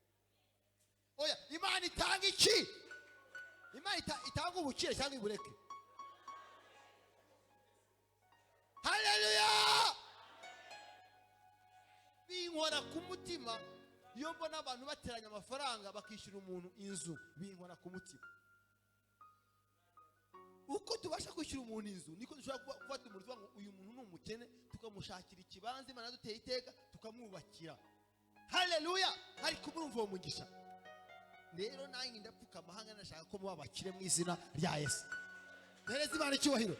Oya, Imana itanga iki? Imana itanga ubukire cyangwa ibureke? Haleluya. Binkora ku mutima iyo mbona abantu bateranya amafaranga bakishyura umuntu inzu, binkora ku mutima. Uko tubasha kwishyura umuntu inzu, niko dushobora gufata umuntu tuvuga ngo uyu muntu ni umukene, tukamushakira ikibanza Imana duteye iteka tukamwubakira. Haleluya. Ariko murumva uwo mugisha. Rero nanjye ndapfuka amahanga nashaka ko muba bakire mu izina rya Yesu. Hereza Imana icyubahiro.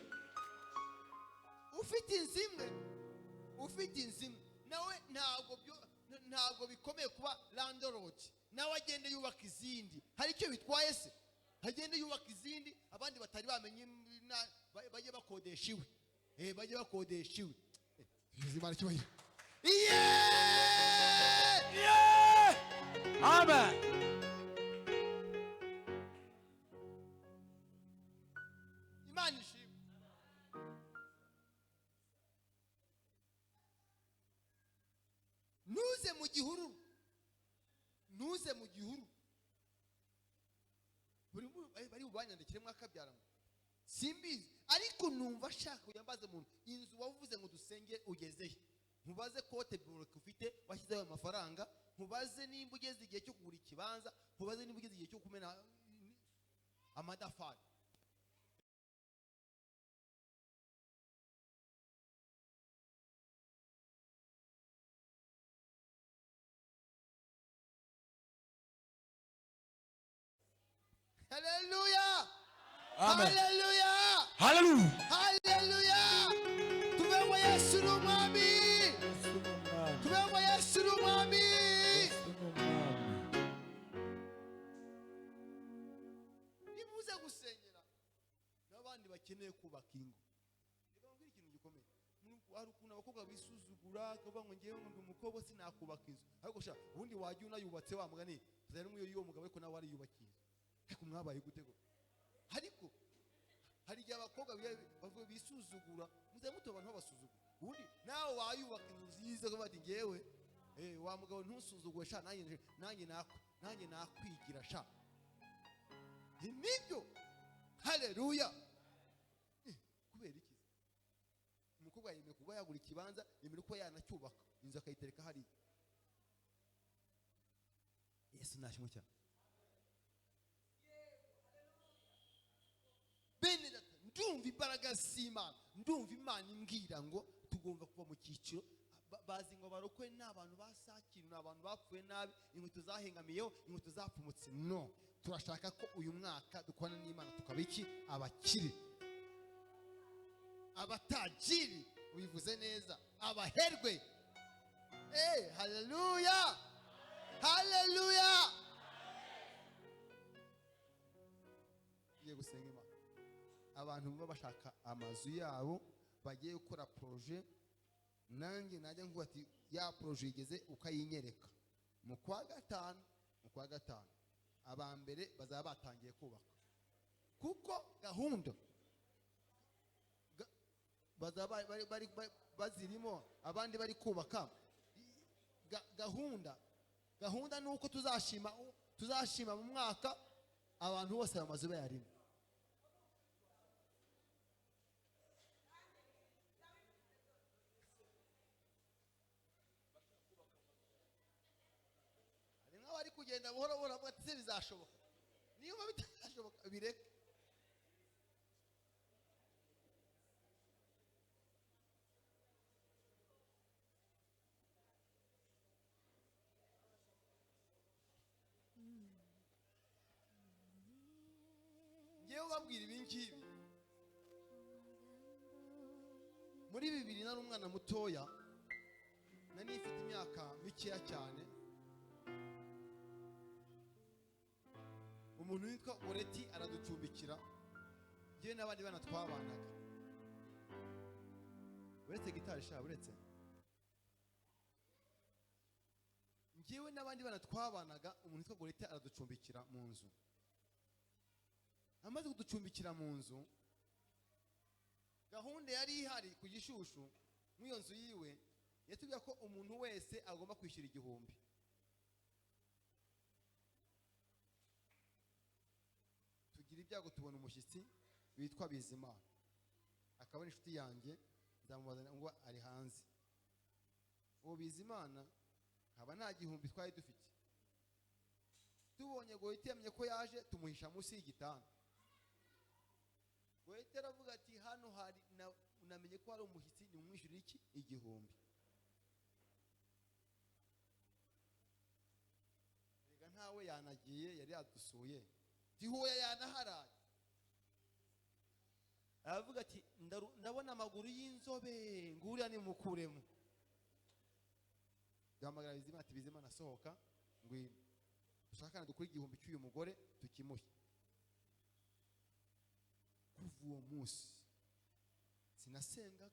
Ufite inzimwe nawe ntabwo bikomeye kuba landlord, nawe agende yubaka izindi. Hari icyo bitwaye se? Agende yubaka izindi, abandi batari bamenye bajye bakodesha iwe. Bajye bakodesha iwe. Hereza Imana icyubahiro. Amen. Imana ishimwe. Nuze mu gihuru. Bari bubanyandikire mwakabyaramo. Simbizi, ariko numva shaka uyambaze umuntu inzu wavuze ngo dusenge ugezeye. Ntubaze kote block ufite washyizeho amafaranga, ntubaze nimba ugeze igihe cyo kugura ikibanza, ntubaze nimba ugeze igihe cyo kumena amadafari. Haleluya. Amen. Haleluya. Hallelujah. Haleluya. Tubeho Yesu n'umwami. Tubeho Yesu n'umwami. Nimuze gusengera n'abandi bakeneye kubaka ingo. Reka mbwira ikintu gikomeye. Hari ukuntu abakobwa bisuzugura akavuga ngo ngewe ngo ndi umukobwa sinakubaka inzu. Ariko sha ubundi wajya unayubatse wa mugani, tuzari mu iyo mugabo ariko nawe ariyubakiye. Ariko mwabaye gute go? Ariko hari igihe abakobwa bavuye bisuzugura, muze muto abantu babasuzugura. Ubundi nawe wayubaka inzu nziza ko bati ngewe wa mugabo ntusuzugwe sha nanjye nakwigira sha. Nibyo. Haleluya. Kubera iki? Umukobwa yemeye kuba yagura ikibanza, yemeye ko yanacyubaka inzu akayitereka hariya. Yesu nashimwe cyane. Bene data, ndumva imbaraga z'Imana, ndumva Imana imbwira ngo tugomba kuva mu cyiciro. Bazi ngo barokwe n'abantu basakira, n'abantu bapfuye nabi, inkweto zahengamiyeho, inkweto zapfumutse. No, turashaka ko uyu mwaka dukorana n'Imana tukaba iki? Abakire, abatajiri, ubivuze neza, abaherwe. Haleluya. Haleluya. Ye gusenga Imana. Abantu baba bashaka amazu yabo, bagiye gukora projet, nanjye najya ngo ati ya projet igeze ukayinyereka. Mu kwa gatanu abambere bazaba batangiye kubaka, kuko gahunda bazaba bari bazirimo, abandi bari kubaka. Gahunda nuko tuzashima mu mwaka abantu bose bamaze bayarimo. Ari kugenda buhoro buhoro avuga ati se bizashoboka. Niyo bitazashoboka bireke. Ngewe babwira ibi ngibi muri 2000 nari umwana mutoya, nari ifite imyaka mikeya cyane, umuntu witwa Oreti araducumbikira, njyewe n'abandi bana twabanaga. Uretse gitari sha, uretse njyewe n'abandi bana twabanaga, umuntu witwa Oreti araducumbikira mu nzu. Amaze kuducumbikira mu nzu, gahunda yari ihari ku Gishushu mw'iyo nzu yiwe, yatubwiye ko umuntu wese agomba kwishyura 1,000. Tugira ibyago tubona umushyitsi witwa Bizimana, akaba ari inshuti yanjye, nzamubazana ngo ari hanze. Uwo Bizimana nkaba nta 1,000 twari dufite. Tubonye Gohita yamenye ko yaje, tumuhisha munsi y'igitanda. Gohita aravuga ati hano hari namenye ko hari umushyitsi, ni umwishyurira iki 1,000. Rega ntawe yanagiye, yari yadusuye, tihoya yanaharaye. Aravuga ati ndabona amaguru y'inzobe, nguriya ni mukuremo. Duhamagara Bizimana ati Bizimana sohoka ngwino, dushakana dukuri 1,000 cy'uyu mugore tukimuhe. Kuva uwo munsi sinasengaga,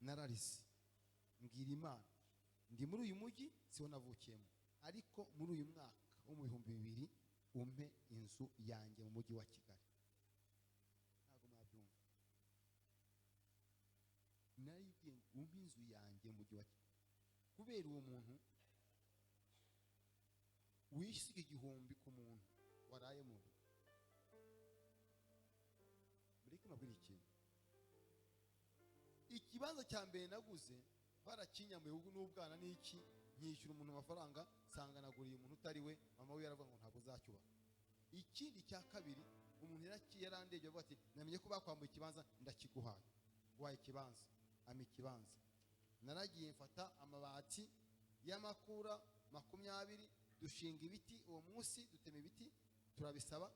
nararise mbwira Imana, ndi muri uyu mujyi siho navukiyemo, ariko muri uyu mwaka wo mu 2000 umpe inzu yanjye mu mujyi wa Kigali. Ntago mwabyumva, naribwiye umpe inzu yanjye mu mujyi wa Kigali, kubera uwo muntu wishyuye 1,000 ku muntu waraye mu rugo. Mureke mabwira ikintu, ikibanza cya mbere naguze barakinyamuye n'ubwana n'iki, nkishyura umuntu amafaranga, nsanga naguriye umuntu utari we, mama we yaravuga ngo ntabwo uzacyubaha. Ikindi cya kabiri, umuntu yarandebye avuga ati namenye ko bakwambuye ikibanza, ndakiguhaye. Guhaye ikibanza, ama ikibanza. Naragiye mfata amabati y'amakura 20, dushinga ibiti uwo munsi, dutema ibiti turabisaba,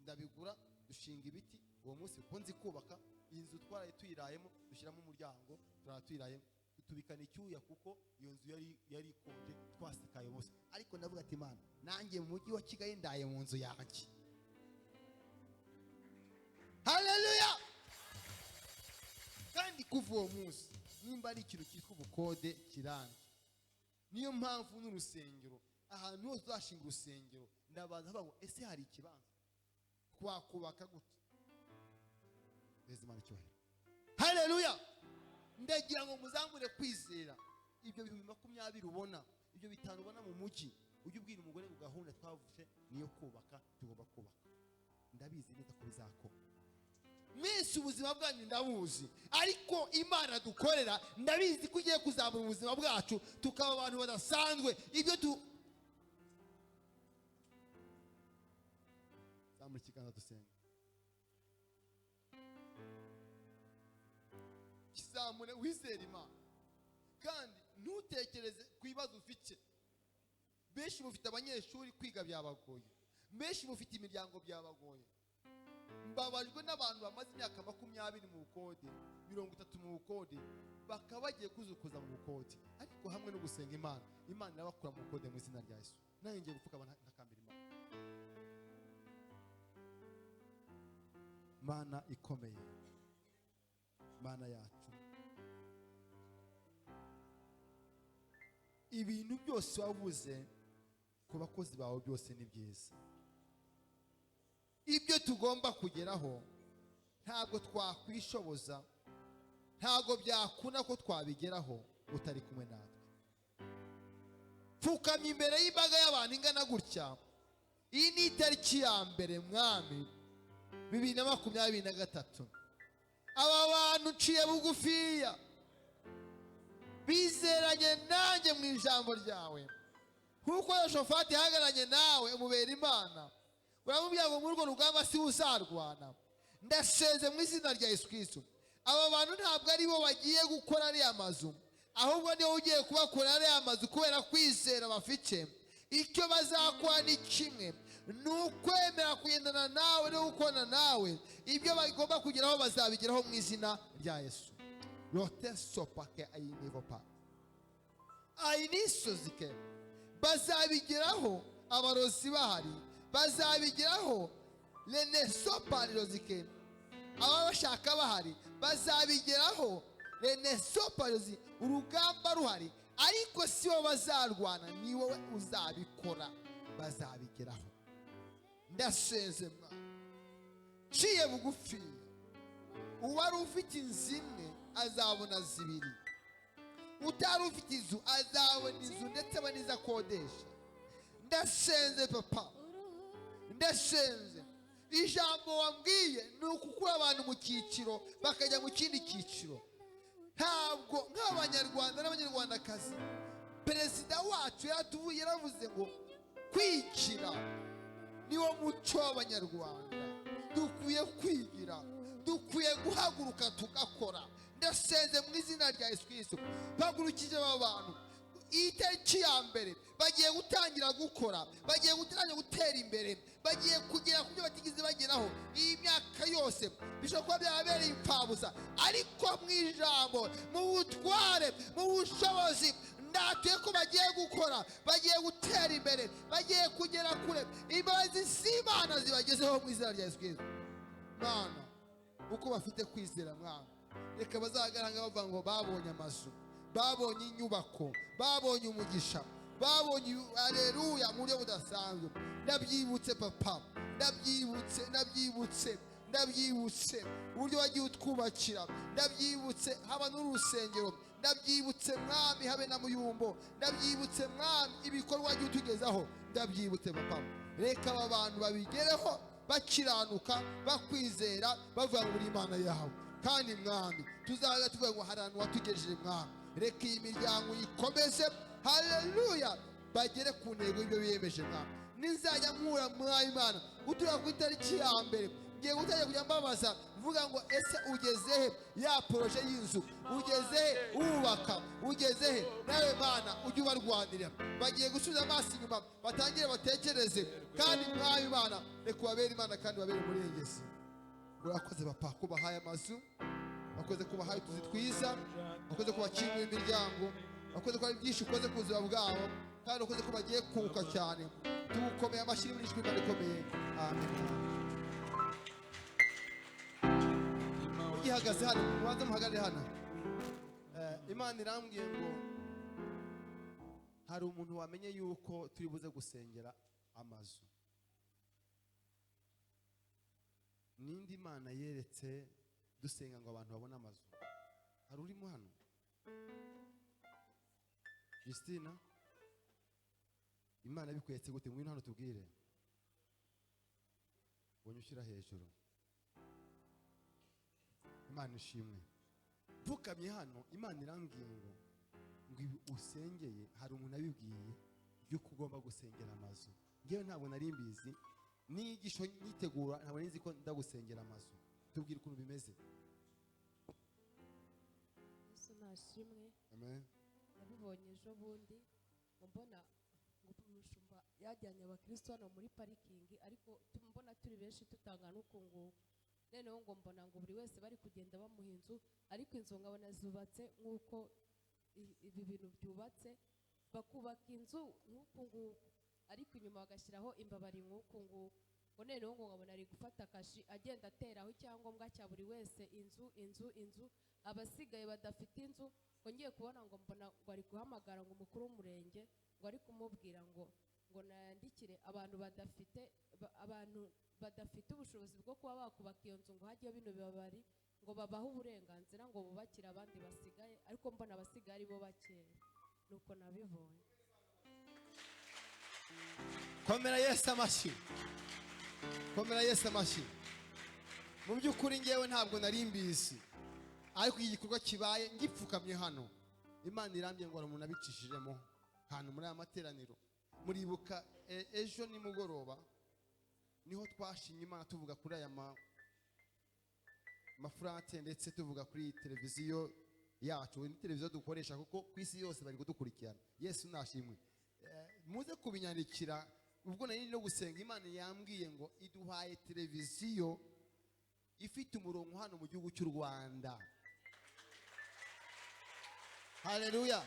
ndabigura, dushinga ibiti uwo munsi. Kuko nzi kubaka inzu, twaraye tuyirayemo, dushyiramo umuryango, turatuyirayemo, tubikana icyuya kuko iyo nzu yari ikonje, twasikaye bose. Ariko ndavuga ati Imana, nanjye mu mujyi wa Kigali ndaye mu nzu yanjye. Haleluya! Kandi kuva uwo munsi nimba ari ikintu cyitwa ubukode kiranje. Niyo mpamvu n'urusengero, ahantu hose uzashinga urusengero, ndabanza bavuga ese hari ikibanza twakubaka gute? Bezimana cyuhira. Haleluya! Ndagira ngo muzangure kwizera. Ibyo 20 ubona, ibyo 5 ubona mu mujyi, ujye ubwira umugore ngo gahunda twavushe niyo kubaka, tugomba kubaka. Ndabizi neza ko bizakora. Mwese ubuzima bwanyu ndabuzi, ariko Imana dukorera ndabizi ko ugiye kuzamura ubuzima bwacu, tukaba abantu badasanzwe. Ibyo zamura ikiganza dusenga. Kizamure wizera Imana, kandi ntutekereze ku bibazo ufite. Benshi mufite abanyeshuri kwiga byabagoye, benshi mufite imiryango byabagoye. Mbabajwe n'abantu bamaze imyaka 20 mu bukode, 30 mu bukode, bakaba bagiye kuzukuza mu bukode. Ariko hamwe no gusenga Imana, Imana irabakura mu bukode mu izina rya Yesu. Nanjye ngiye gupfuka ntakambira Imana. Mana ikomeye, Mana yacu, ibintu byose wavuze ku bakozi bawe byose ni byiza. Ibyo tugomba kugeraho ntabwo twakwishoboza, ntabwo byakuna ko twabigeraho utari kumwe natwe. Pfukamye imbere y'imbaga y'abantu ingana gutya, iyi ni itariki ya mbere Mwami 2023. Aba bantu nciye bugufiya bizeranye nanjye mu ijambo ryawe, kuko Yoshafati yahagaranye nawe umubera Imana. Uramubwira ngo muri urwo rugamba si uzarwana. Ndaseze mu izina rya Yesu Kristo, aba bantu ntabwo ari bo bagiye gukora ariya mazu, ahubwo niwe ugiye kubakora ariya mazu kubera kwizera bafite. Icyo bazakora ni kimwe, ni ukwemera kugendana nawe no gukorana nawe. Ibyo bagomba kugeraho bazabigeraho mu izina rya Yesu. Lote sopa ke ayinivo pa. Ayinisozi ke. Bazabigeraho abarozi bahari. Bazabigeraho lene sopa lozike. Abashaka bahari. Bazabigeraho lene sopa lozi. Urugamba ruhari. Ariko si bo bazarwana, ni wowe uzabikora. Bazabigeraho. Ndasenze mwa. Ciye bugufi. Uwari ufite inzu imwe azabona zibiri. Utari ufite inzu azabona inzu ndetse abaniza kodesha. Ndasenze papa. Ndasenze. Ijambo wambwiye ni ukukura abantu mu cyiciro bakajya mu kindi cyiciro. Ntabwo nk'abanyarwanda n'abanyarwandakazi, perezida wacu yaravuze ngo kwikira niwo muco w'abanyarwanda. Dukwiye kwigira, dukwiye guhaguruka tugakora. Ndasenze mu izina rya Yesu Kristo, bagurukije aba bantu itariki ya mbere bagiye gutangira gukora, bagiye gutangira gutera imbere, bagiye kugera ku byo batigeze bageraho iyi myaka yose. Bishobora kuba byabereye impfabusa, ariko mu ijambo, mu butware, mu bushobozi, ndatuye ko bagiye gukora, bagiye gutera imbere, bagiye kugera kure. Imbabazi z'Imana zibagezeho mu izina rya Yesu Kristo. Mwana, uko bafite kwizera mwana, reka bazagaranga bavuga ngo babonye amazu, babonye inyubako, babonye umugisha, babonye aleluya mu buryo budasanzwe. Ndabyibutse papa, ndabyibutse uburyo wagiye utwubakira, ndabyibutse haba n'urusengero, ndabyibutse mwami habe na Muyumbo, ndabyibutse mwami ibikorwa wagiye utugezaho, ndabyibutse papa. Reka aba bantu babigereho bakiranuka, bakwizera, bavuga ngo uri Imana yawe. Kandi mwami tuzaga tuvuga ngo hari ahantu watugejeje mwami. Reka iyi miryango yikomeze, haleluya, bagere ku ntego y'ibyo biyemeje mwami. Nizajya nkura mwami Imana gutura ku itariki ya mbere, ngiye gutangira kujya mbabaza mvuga ngo ese ugezehe ya poroje y'inzu, ugezehe wubaka, ugezehe nawe Mana ujye ubarwanirira. Bagiye gusubiza amaso inyuma, batangire batekereze. Kandi mwami Imana reka ubabere Imana kandi ubabere umurengezi. Urakoze papa ko bahaye amazu, wakoze ko bahaye utuzi twiza, wakoze ko bakinguye imiryango, wakoze ko ari byinshi ukoze ku buzima bwabo, kandi wakoze ko bagiye kunguka cyane. Tugukomeye amashyi muri ijwi Imana ikomeye. Amen. Ugihagaze hano, mubanze muhagarare hano. Imana irambwiye ngo hari umuntu wamenye yuko turi buze gusengera amazu. Nindi Imana yeretse dusenga ngo abantu babone amazu. Hari urimo hano? Justina, Imana bikwetse gute? Ngwino hano tubwire. Bonyushyira hejuru. Imana ishimwe. Pfukamye hano, Imana irambwiye ngo usengeye, hari umuntu abibwiye yuko ugomba gusengera amazu. Ngewe ntabwo nari mbizi, nigisho nyitegura ntabwo nzi ko ndagusengera amazu. Tubwire ukuntu bimeze. Yesu nashimwe. Amen. Nabibonye ejo bundi mbona umushumba yajyanye abakristo hano muri parikingi, ariko mbona turi benshi tutangana uko nguko. Noneho ngo mbona ngo buri wese bari kugenda bamuha inzu, ariko inzu ngabona zubatse nk'uko ibi bintu byubatse, bakubaka inzu nk'uko nguko, ariko inyuma bagashyiraho imbabari nk'uko nguko. Ngo noneho ngo ngabona ari gufata kashi agenda ateraho icyangombwa cya buri wese, inzu. Abasigaye badafite inzu, ngo ngiye kubona ngo mbona ngo ari guhamagara ngo umukuru w'umurenge, ngo ari kumubwira ngo nayandikire abantu badafite ubushobozi bwo kuba bakubaka iyo nzu, ngo hajyeho bino bibabari, ngo babahe uburenganzira ngo bubakire abandi basigaye, ariko mbona abasigaye ari bo bakeya. Nuko nabibonye. Komera Yesu amashyi. Komera Yesu amashyi. Mu by'ukuri ngewe ntabwo nari mbizi, ariko iki gikorwa kibaye ngipfukamye hano, Imana irambye ngo umuntu abicishijemo hano muri aya materaniro. Muribuka ejo nimugoroba niho twashinye Imana tuvuga kuri aya mafurate, ndetse tuvuga kuri televiziyo yacu, ni televiziyo dukoresha kuko ku isi yose bari kudukurikirana. Yesu nashimwe. Muze kubinyandikira. Ubwo nari no gusenga, Imana yambwiye ngo iduhaye televiziyo ifite umurongo hano mu gihugu cy'u Rwanda. haleluya.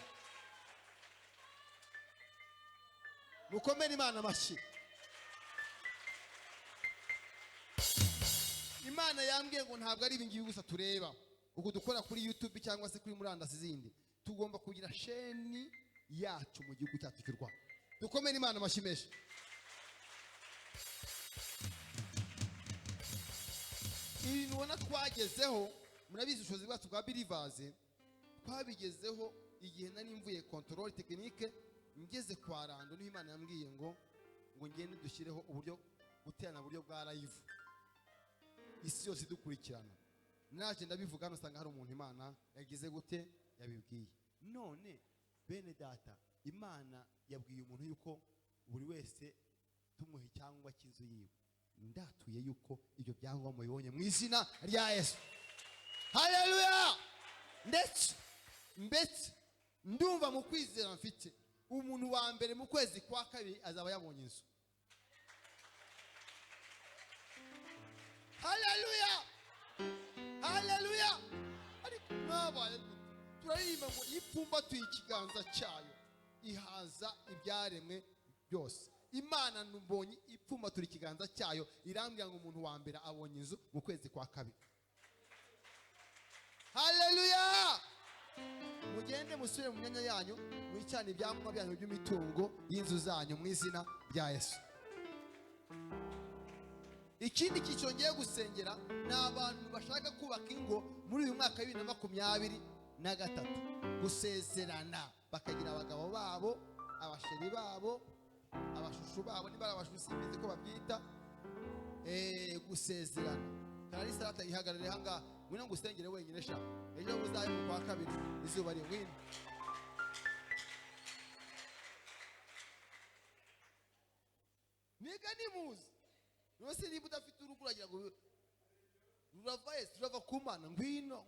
Mukomere Imana amashyi. Imana yambwiye ngo ntabwo ari ibingibi gusa tureba ubwo dukora kuri YouTube cyangwa se kuri murandasi zindi, tugomba kugira sheni yacu mu gihugu cyacu cy'u Rwanda. Dukomere Imana amashyi menshi. Ibintu ubona twagezeho, murabizi ubushobozi bwacu bwa Believers twabigezeho igihe nari mvuye control technique ngeze kwa Rando, niho Imana yambwiye ngo ngende dushyireho uburyo guterana buryo bwa live isi yose dukurikirana. Naje ndabivuga hano, usanga hari umuntu Imana yagize gute yabibwiye. None bene data, Imana yabwiye umuntu yuko buri wese tumuhe cyangwa cy'inzu yiwe. Ndatuye yuko ibyo byangwa mubibonye mu izina rya Yesu. Haleluya. Ndetse ndumva mu kwizera mfite umuntu wa mbere mu kwezi kwa kabiri azaba yabonye inzu. Haleluya. Haleluya. Ariko mwabaye turaririmba ngo ipfumba tuyikiganza cyayo ihaza ibyaremwe byose. Imana nubonye ipfumba turi ikiganza cyayo irambwira ngo umuntu wa mbere abonye inzu mu kwezi kwa kabiri. Haleluya. Mugende musubire mu myanya yanyu, mwicane ibyangombwa byanyu by'imitungo y'inzu zanyu mu izina rya Yesu. Ikindi cyongeye gusengera ni abantu bashaka kubaka ingo muri uyu mwaka wa 2023, gusezerana bakagira abagabo babo, abasheri babo, abashushu babo, niba abashushu simbizi ko babyita, gusezerana. Kandi Sarata ihagarare hanga ngwino ngusengere wenyine sha. Ejo uzaye mu kwa kabiri izuba ringwino. Niga nimuzi. Nose niba udafite urugo uragira ngo rurava kumana ngwino.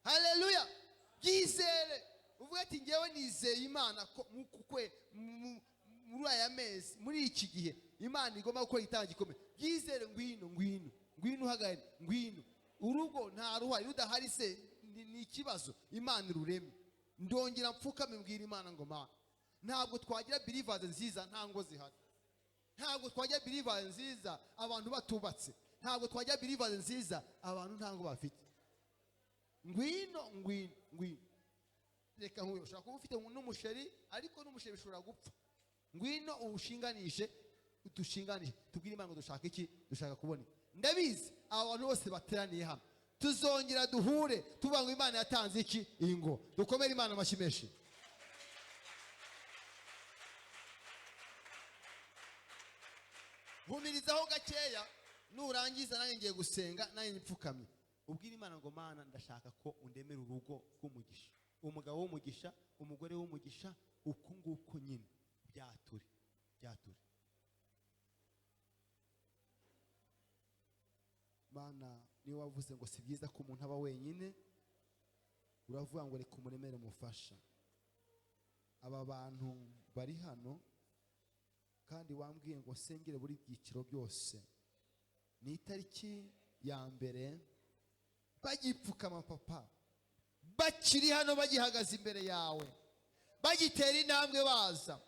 Haleluya. Byizere. Uvuga ati ngewe nizeye Imana ko muri aya mezi, muri iki gihe Imana igomba gukora itanga gikomeye. Byizere ngwino hagari ngwino. Urugo nta ruhari, rudahari se ni ikibazo. Imana irureme. Ndongera mpfukame mbwira Imana ngo Mana, ntabwo twagira Believers nziza nta ngo zihari. Ntabwo twagira Believers nziza abantu batubatse. Ntabwo twagira Believers nziza abantu nta ngo bafite. Ngwino. Reka nk'uyu ushaka kuba ufite n'umusheri, ariko n'umusheri bishobora gupfa. Ngwino ushinganishe, dushinganishe, tubwire Imana ngo dushaka iki, dushaka kubona. Ndabizi abantu bose bateraniye hano tuzongera duhure tuvuga ngo Imana yatanze iki ingo. Dukomere Imana amashyi menshi. Humirizaho gakeya, nurangiza nanjye ngiye gusenga, nanjye nipfukamye. Ubwire Imana ngo Mana, ndashaka ko undemera urugo rw'umugisha, umugabo w'umugisha, umugore w'umugisha, uko nguko nyine byature. Mana, niyo wavuze ngo si byiza ko umuntu aba wenyine, uravuga ngo reka umuremere umufasha. Aba bantu bari hano kandi wambwiye ngo sengere buri byiciro byose, ni itariki ya mbere bagipfukama papa, bakiri hano bagihagaze imbere yawe, bagitera intambwe baza.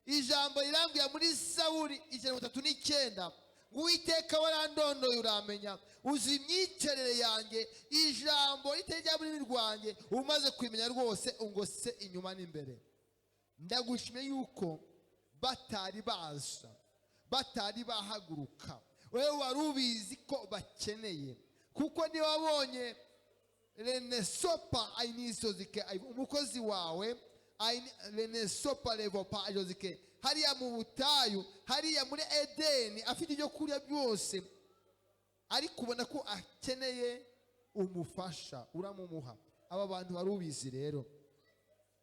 Ijambo rirambwira muri Zaburi 39, Uwiteka warandondoye uramenya, uzi imyicerere yanjye, ijambo ritajya muri rwanjye umaze kwimenya rwose, ungose inyuma n'imbere. Ndagushimye yuko batari baza, batari bahaguruka, wewe wari ubizi ko bakeneye, kuko niba wabonye Renesopa ainisozike umukozi wawe Renesopa levopa ajozike hariya mu butayu, hariya muri Edeni, afite ibyo kurya byose, ariko ubona ko akeneye umufasha, uramumuha. Aba bantu barubizi rero,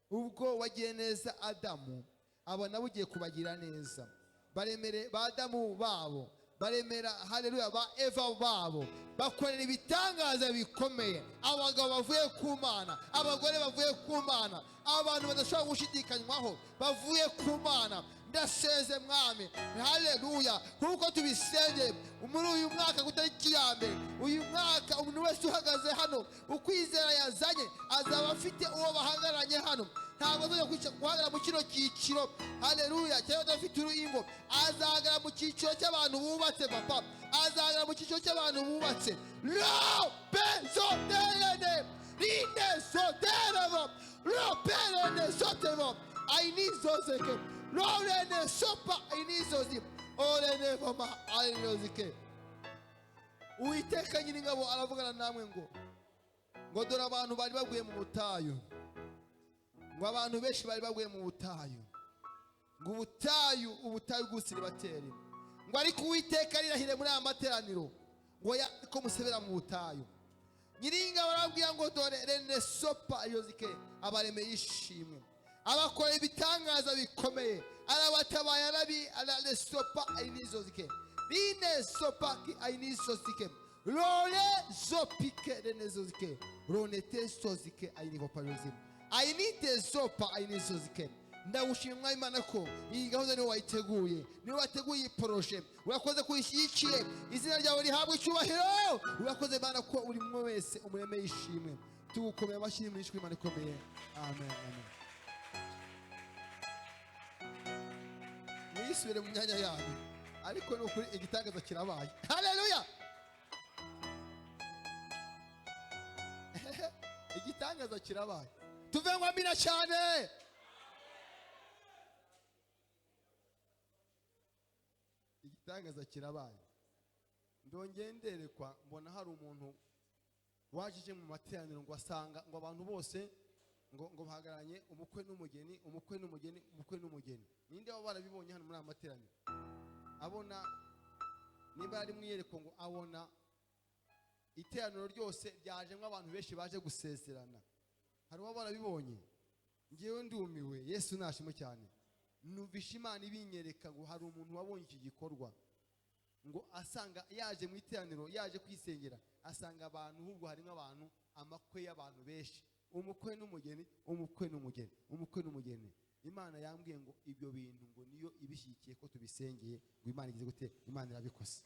ubwo wagiye neza Adamu, abo nabo ugiye kubagira neza. Baremere ba Adamu babo, baremera haleluya ba Eva babo, bakorera ibitangaza bikomeye. Abagabo bavuye ku Mana, abagore bavuye ku Mana, abantu badashobora gushidikanywaho bavuye ku Mana. ndaseze mwami. Haleluya. Nkuko tubisengeye muri uyu mwaka kutariki ya mbere, uyu mwaka umuntu wese uhagaze hano ukwizera yazanye azaba afite uwo bahagaranye hano. Ntabwo azajya guhagarara mu kino cyiciro, haleluya, cyangwa adafite uruingo. Azahagarara mu cyiciro cy'abantu bubatse papa, azahagarara mu cyiciro cy'abantu bubatse. Lo peso terene rine soteremo lo perene sotemo ainizozeke lo rene sopa ainizozi orene mama ainizozike. Uwiteka Nyiringabo aravugana namwe ngo dore abantu bari baguye mu butayu, ngo abantu benshi bari baguye mu butayu, ngo ubutayu bw'usiri bateri, ngo ariko Uwiteka rirahire muri aya materaniro ngo ko musebera mu butayu. Nyiringabo arabwira ngo dore rene sopa yozike abaremeye ishimwe, abakora ibitangaza bikomeye, arabatabaye arale sopa ainizozike rine sopa ki ainizozike role zopike rene zozike ronete sozike ainivopalozime ainite sopa ainizozike. Ndagushimira Mwami Imana ko iyi gahunda niwe wayiteguye, niwe wateguye iyi poroje, urakoze kuyishyigikiye, izina ryawe rihabwe icyubahiro. Urakoze Imana ko uri umwe wese umuremeye ishimwe. Tugukomeye amashyi menshi ku Imana ikomeye. Amen, amen. Mwisubire mu myanya yanyu, ariko ni ukuri igitangaza kirabaye. Haleluya. Igitangaza kirabaye. Tuve ngo amina cyane. Igitangaza kirabaye. Ndongeye nderekwa mbona hari umuntu wajije mu materaniro ngo asanga ngo abantu bose ngo bahagaranye umukwe n'umugeni, umukwe n'umugeni, umukwe n'umugeni. Ninde waba barabibonye hano muri aya materaniro? Abona nimba ari mwiyereko ngo abona iteraniro ryose ryajemo abantu benshi baje gusezerana. Hari uwaba barabibonye? Ngewe ndumiwe. Yesu nashimwe cyane. Numvisha Imana ibinyereka ngo hari umuntu wabonye iki gikorwa, ngo asanga yaje mu iteraniro, yaje kwisengera, asanga abantu ahubwo harimo abantu amakwe y'abantu benshi, umukwe n'umugeni, umukwe n'umugeni, umukwe n'umugeni. Imana yambwiye ngo ibyo bintu ngo niyo ibishyikiye ko tubisengeye, ngo Imana igize gute? Imana irabikoze.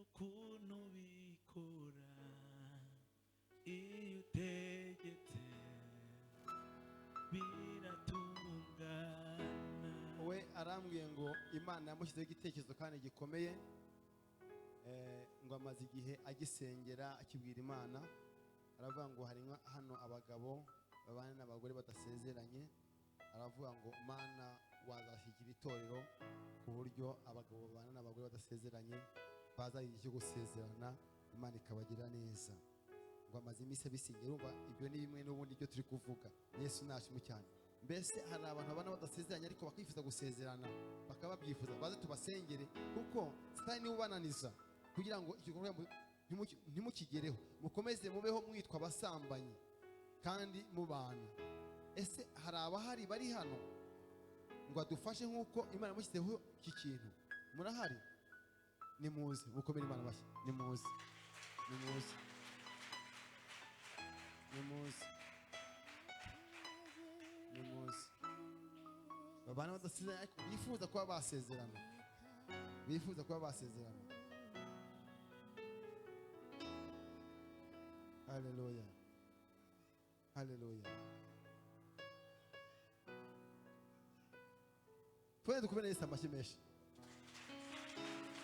Ukuntu bikora iyo utegetse biratungana. We arambwiye ngo Imana yamushyizeho igitekerezo kandi gikomeye, ngo amaze igihe agisengera akibwira Imana. Aravuga ngo hari hano abagabo babana n'abagore badasezeranye, aravuga ngo Mana wazashyigikira itorero ku buryo abagabo babana n'abagore badasezeranye bazagira icyo gusezerana, Imana ikabagira neza. Ngo amaze iminsi abisengera. Urumva ibyo ni bimwe n'ubundi ibyo turi kuvuga. Yesu nashimwe cyane. Mbese hari abantu babana badasezeranye ariko bakifuza gusezerana, bakaba babyifuza, baze tubasengere, kuko Satani niwe ubananiza kugira ngo igikorwa ntimukigereho. Mukomeze mubeho mwitwa abasambanyi kandi mubana. Ese hari abahari bari hano ngo adufashe nk'uko Imana yamushyizeho iki kintu? Murahari? Nimuze mukomere Imana amashyi. Nimuze, nimuze, nimuze, nimuze. Babana badasezeranye ariko bifuza kuba basezerana, bifuza kuba basezerana. Haleluya, haleluya. Twende dukomere Yesu amashyi menshi.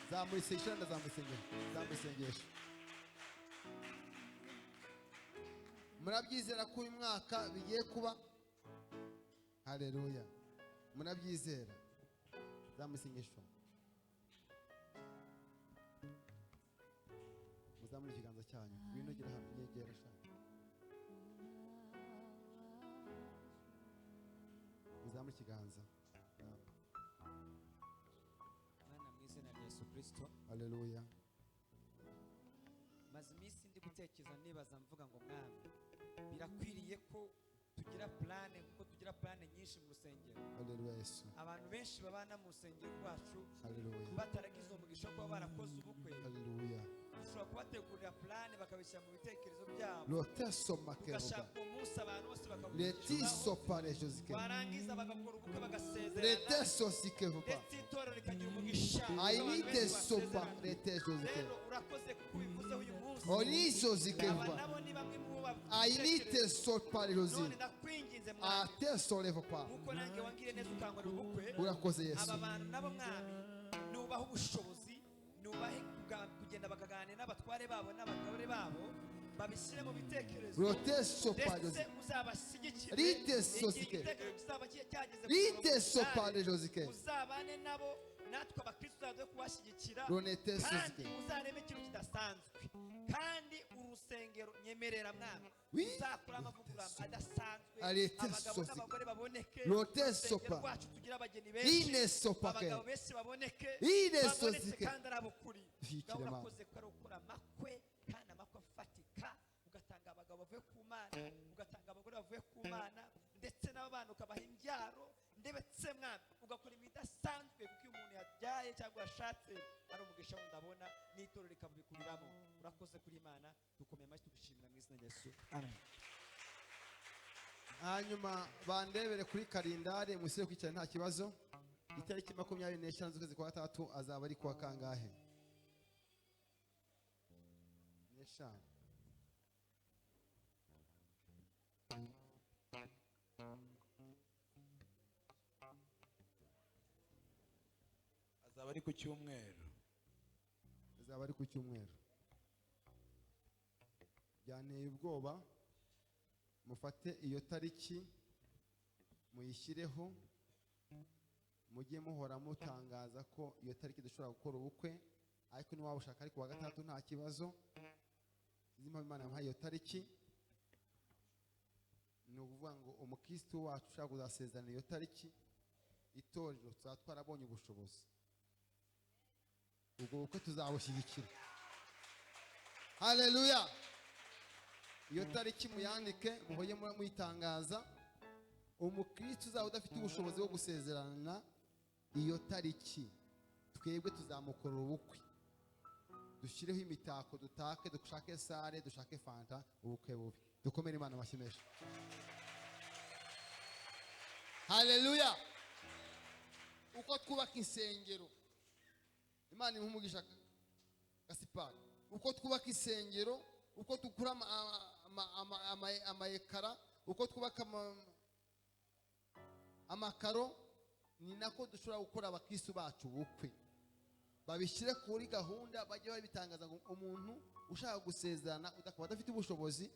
Zamurisengera ndazamusengera, zamusengesha. Murabyizera ko uyu mwaka bigiye kuba? Haleluya. Murabyizera? Zamusengesha. Muzamure ikiganza cyanyu, binogera hano, nyegera shaka. Muzamure ikiganza. Mana mu izina rya Yesu Kristo. Haleluya. maze iminsi ndi gutekereza nibaza mvuga ngo mwami birakwiriye ko tugira plane kuko tugira plane nyinshi mu rusengero. Haleluya Yesu. Abantu benshi babana mu rusengero rwacu Haleluya. bataragize umugisha kuba barakoze ubukwe. Haleluya. ushobora kubategurira plane bakabishyira mu bitekerezo byabo, Loteso makeroba. ugashaka umunsi abantu bose Letiso pare Josike. warangiza bagakora ubukwe bagasezerana, Leteso sikevupa. ndetse itorero rikagira umugisha. Ainite sopa leteso zike. Rero urakoze kuko ubivuzeho uyu munsi. Oriso Aba zikevupa. nabo ni bamwe mu bo bafite Ainite ibitekerezo. sopa lerozi. None ndakwinginze mwami, Ateso levopa. nkuko nanjye wangiriye neza ukankorera ubukwe, Urakoze Yesu. aba bantu nabo mwami nubaha ubushobozi, nubahe kugenda bakaganira n'abatware babo n'abagore babo, babishyire mu bitekerezo, Loteso pare ndetse Josike. uzabashyigikire. Rite Igihe sosike. igitekerezo kizaba cyageze ku Rite murongo sopa finale, Josike. uzabane nabo, natwe abakristo tuzaze kubashyigikira, Loneteso kandi zike. uzarebe ikintu kidasanzwe. Kandi urusengero nyemerera mwami, Oui. uzakora amavugurura adasanzwe, Arete abagabo sosike. n'abagore baboneke, Lote urusengero sopa. rwacu tugira abageni Ine benshi, sopa ke. abagabo benshi baboneke, Ine babonetse sosike. kandi ari abukuri. Fikire Nawe Mana. urakoze ko ari ukora amakwe, kandi amakwe afatika, ugatanga abagabo bavuye ku Mana, ugatanga abagore bavuye ku Mana, ndetse n'abana ukabaha imbyaro, ndetse mwami ugakora imidasanzwe, kuko iyo umuntu yabyaye cyangwa yashatse ari umugisha wundi abona, n'itorero rikabikuriramo. Urakoze kuri Imana, dukomeye amashyi tugushimira mu izina rya Yesu, amen. Hanyuma bandebere kuri kalendari musire kwicara nta kibazo. Itariki 25 z'ukwezi kwa gatatu azaba ari kuwa kangahe? Neshanu. azaba ari ku cyumweru. Azaba ari ku cyumweru. Byanteye ubwoba, mufate iyo tariki muyishyireho, mujye muhora mutangaza ko iyo tariki dushobora gukora ubukwe, ariko niba ushaka ari kuwa gatatu nta kibazo. Sinzi impamvu Imana yamuhaye iyo tariki. Ni ukuvuga ngo umukristo wacu ushaka kuzasezerana iyo tariki, itorero tuzaba twarabonye ubushobozi, ubwo bukwe tuzabushyigikira. Haleluya. Iyo tariki muyandike, muhoye muyitangaza. Umukristo uzaba udafite ubushobozi bwo gusezerana iyo tariki, twebwe tuzamukorera ubukwe, dushyireho imitako, dutake, dushake sare, dushake fanta, ubukwe bubi. Dukomere Imana amashyi menshi. Haleluya. Uko twubaka insengero, Imana imumugisha Gasipari, uko twubaka insengero, uko dukura amayekara, uko twubaka amakaro, ni nako dushobora gukora abakristo bacu ubukwe. Babishyire kuri gahunda, bajye babitangaza ngo umuntu ushaka gusezerana udakaba adafite ubushobozi,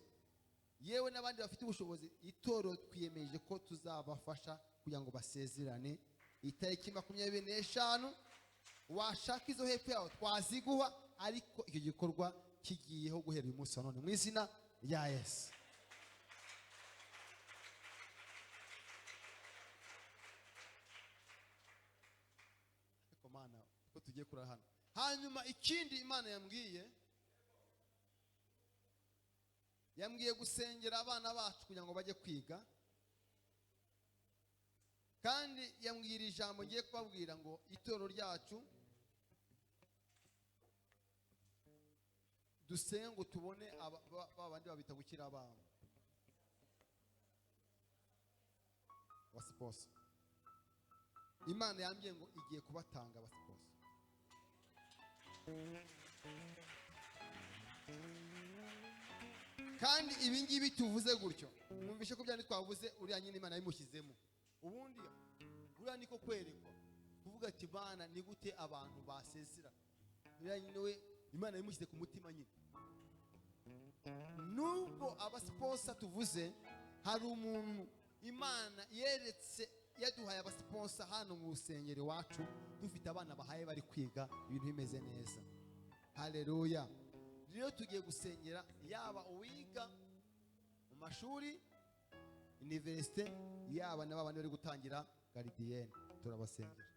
yewe n'abandi bafite ubushobozi, itorero twiyemeje ko tuzabafasha kugira ngo basezerane itariki 25. Washaka izo hepfo yawe twaziguha, ariko icyo gikorwa kigiyeho guhera uyu munsi wa none mu izina rya Yesu. Ariko Mana ko tugiye kura hano. Hanyuma ikindi Imana yambwiye gusengera abana bacu kugira ngo bajye kwiga, kandi yambwira ijambo ngiye kubabwira ngo itorero ryacu dusenge ngo tubone babandi babita gukira abana basiposa. Imana yambwiye ngo igiye kubatanga basiposa. Kandi ibi ngibi tuvuze gutyo, mwumvishe ko byandi twavuze, uriya nyine Imana yabimushyizemo. Ubundi uriya niko kwerekwa kuvuga ati Bana ni gute abantu basezera. Uriya nyine we Imana yabimushyize ku mutima nyine. Nubwo abasiposa tuvuze, hari umuntu Imana yeretse yaduhaye abasiposa hano mu rusengero iwacu, dufite abana bahaye bari kwiga ibintu bimeze neza. Haleluya. Rero tugiye gusengera yaba uwiga mu mashuri universite, yaba n'abandi bari gutangira garidiyene, turabasengera.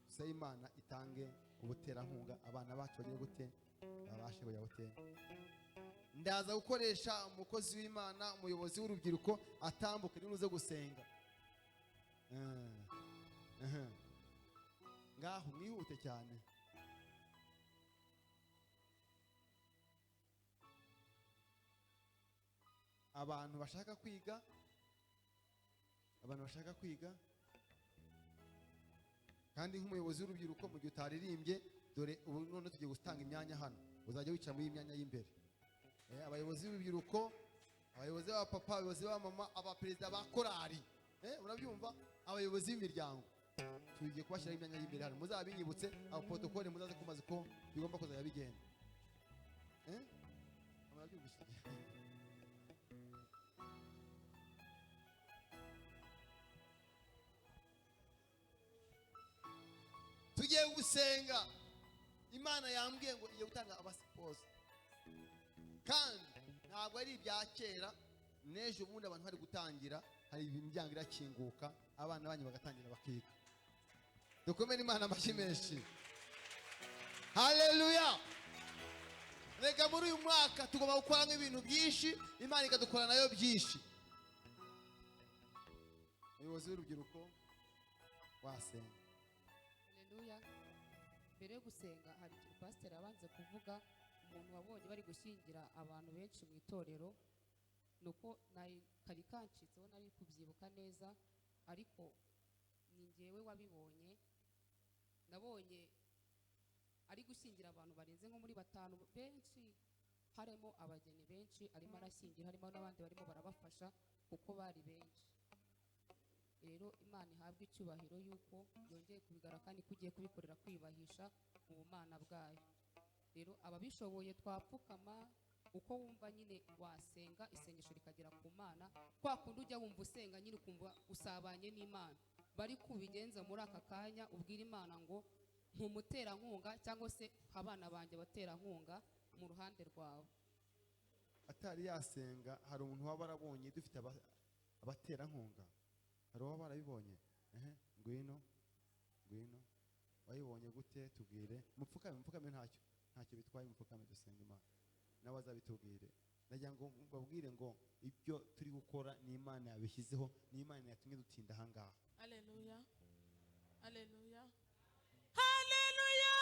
Gusa Imana itange ubuterankunga abana bacu bagiye gute babashe kujya gute. Ndaza gukoresha umukozi w'Imana umuyobozi w'urubyiruko atambuke nimuze gusenga. Ngaho mwihute cyane. Abantu bashaka kwiga kandi nk'umuyobozi w'urubyiruko mu gihe utaririmbye, dore ubu none tugiye gutanga imyanya hano, uzajya wicara muri iyi myanya y'imbere. Abayobozi b'urubyiruko, abayobozi b'abapapa, abayobozi b'abamama, abaperezida ba korari, urabyumva, abayobozi b'imiryango, tugiye kubashyiraho imyanya y'imbere hano. Muzabinyibutse abo protokole muzaze kumaze ko bigomba kuzajya bigenda. Tugiye gusenga. Imana yambwiye ngo igiye gutanga abasipoza, kandi ntabwo ari ibya kera. N'ejo bundi abantu bari gutangira, hari imiryango irakinguka, abana banyu bagatangira bakiga. Dukomere Imana amashyi menshi. Haleluya. Reka muri uyu mwaka tugomba gukora nk'ibintu byinshi, Imana ikadukora nayo byinshi. Umuyobozi w'urubyiruko wasenga. Haleluya. Mbere yo gusenga hari ikintu pasiteri abanze kuvuga, umuntu wabonye bari gushyingira abantu benshi mu itorero, nuko kari kancitseho nari kubyibuka neza, ariko ni njyewe wabibonye. Nabonye ari gushyingira abantu barenze nko muri 5 benshi, harimo abageni benshi arimo arashyingira, harimo n'abandi barimo barabafasha kuko bari benshi. Rero Imana ihabwa icyubahiro yuko yongeye kubigara kandi kugiye kubikorera kwiyubahisha mu bumana bwayo. Rero ababishoboye twapfukama, uko wumva nyine wasenga isengesho rikagera ku Mana, kwa kundi ujya wumva usenga nyine ukumva usabanye n'Imana. Bari kubigenza muri aka kanya, ubwira Imana ngo ntumuterankunga cyangwa se abana banjye baterankunga mu ruhande rwawe. Atari yasenga, hari umuntu waba arabonye dufite abaterankunga, hari uwaba barabibonye. Ngwino wayibonye gute? Tubwire. Mupfukame ntacyo bitwaye, mupfukame dusenga Imana nawe azabitubwire. Ndagira ngo babwire ngo ibyo turi gukora ni Imana yabishyizeho, ni Imana yatumye dutinda aha ngaha. Haleluya. Haleluya. Haleluya.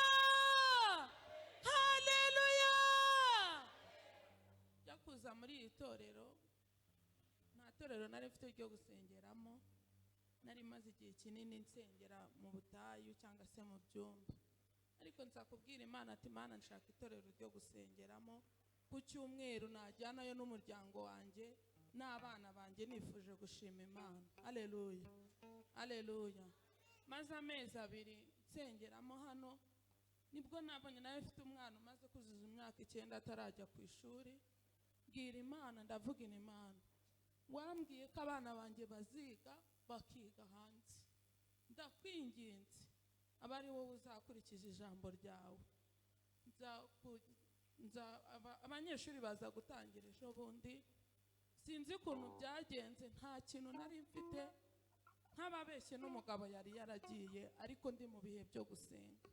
Yakuza muri iri torero, nta torero nari mfite ryo gusengeramo. Nari maze igihe kinini nsengera mu butayu cyangwa se mu byumba, ariko nzakubwira Imana ati Imana nshaka itorero ryo gusengeramo. Ku cyumweru najyanayo n'umuryango wanjye n'abana banjye, nifuje gushima Imana. Haleluya. Haleluya. Maze amezi 2 nsengeramo hano, nibwo nabonye nawe mfite umwana umaze kuzuza imyaka 9 atarajya ku ishuri. Bwira Imana, ndavuga Imana, wambwiye ko abana banjye baziga bakiga hanze, ndakwinginze abari wowe uzakurikiza ijambo ryawe. Abanyeshuri baza gutangira ejo bundi, sinzi ukuntu byagenze, nta kintu nari mfite, nk'ababeshye n'umugabo yari yaragiye, ariko ndi mu bihe byo gusenga.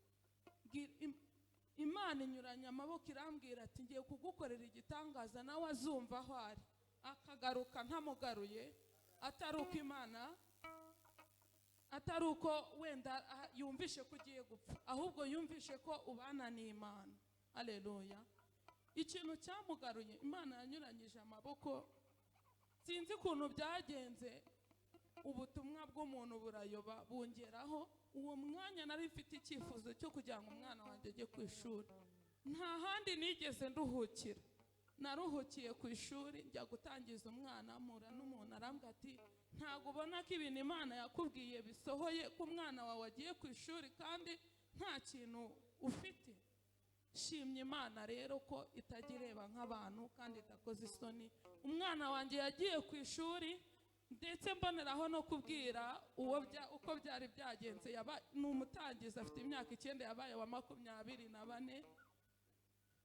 Imana inyuranya amaboko irambwira ati ngiye kugukorera igitangaza, nawe azumva aho ari akagaruka ntamugaruye, atari uko Imana, atari uko wenda yumvishe ko ugiye gupfa, ahubwo yumvishe ko ubana n'Imana. Haleluya. Ikintu cyamugaruye, Imana yanyuranyije amaboko, sinzi ukuntu byagenze, ubutumwa bw'umuntu burayoba bungeraho. Uwo mwanya nari mfite icyifuzo cyo kugira ngo umwana wanjye ajye ku ishuri, nta handi nigeze nduhukira. Naruhukiye ku ishuri, njya gutangiza umwana, mpura n'umuntu arambwira ati ntabwo ubona ko ibintu Imana yakubwiye bisohoye, ko umwana wawe agiye ku ishuri kandi nta kintu ufite? Shimye Imana rero ko itajya ireba nk'abantu kandi itakoze isoni. Umwana wanjye yagiye ku ishuri, ndetse mboneraho no kubwira uko byari byagenze. Ni umutangizi, afite imyaka 9, yabaye wa 24.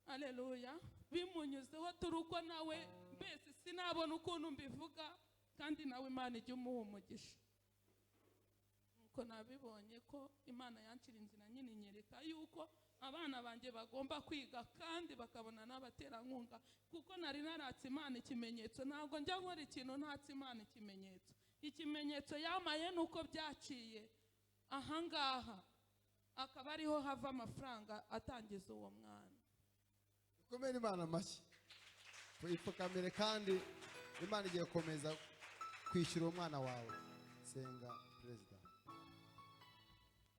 Haleluya. Bimunyuzeho turi uko nawe, mbese sinabona ukuntu mbivuga, kandi nawe Imana ijya umuha umugisha. Nuko ariko nabibonye ko imana yancira inzira nyine inyereka yuko abana banjye bagomba kwiga kandi bakabona n'abaterankunga, kuko nari naratse imana ikimenyetso. Ntabwo njya nkora ikintu ntatse imana ikimenyetso. Ikimenyetso yamaye nuko byaciye ahangaha akaba ariho hava amafaranga atangiza uwo mwana. Komera Imana amashyi. Tuyipfukamire kandi Imana igiye gukomeza kwishyura umwana wawe. Senga perezida.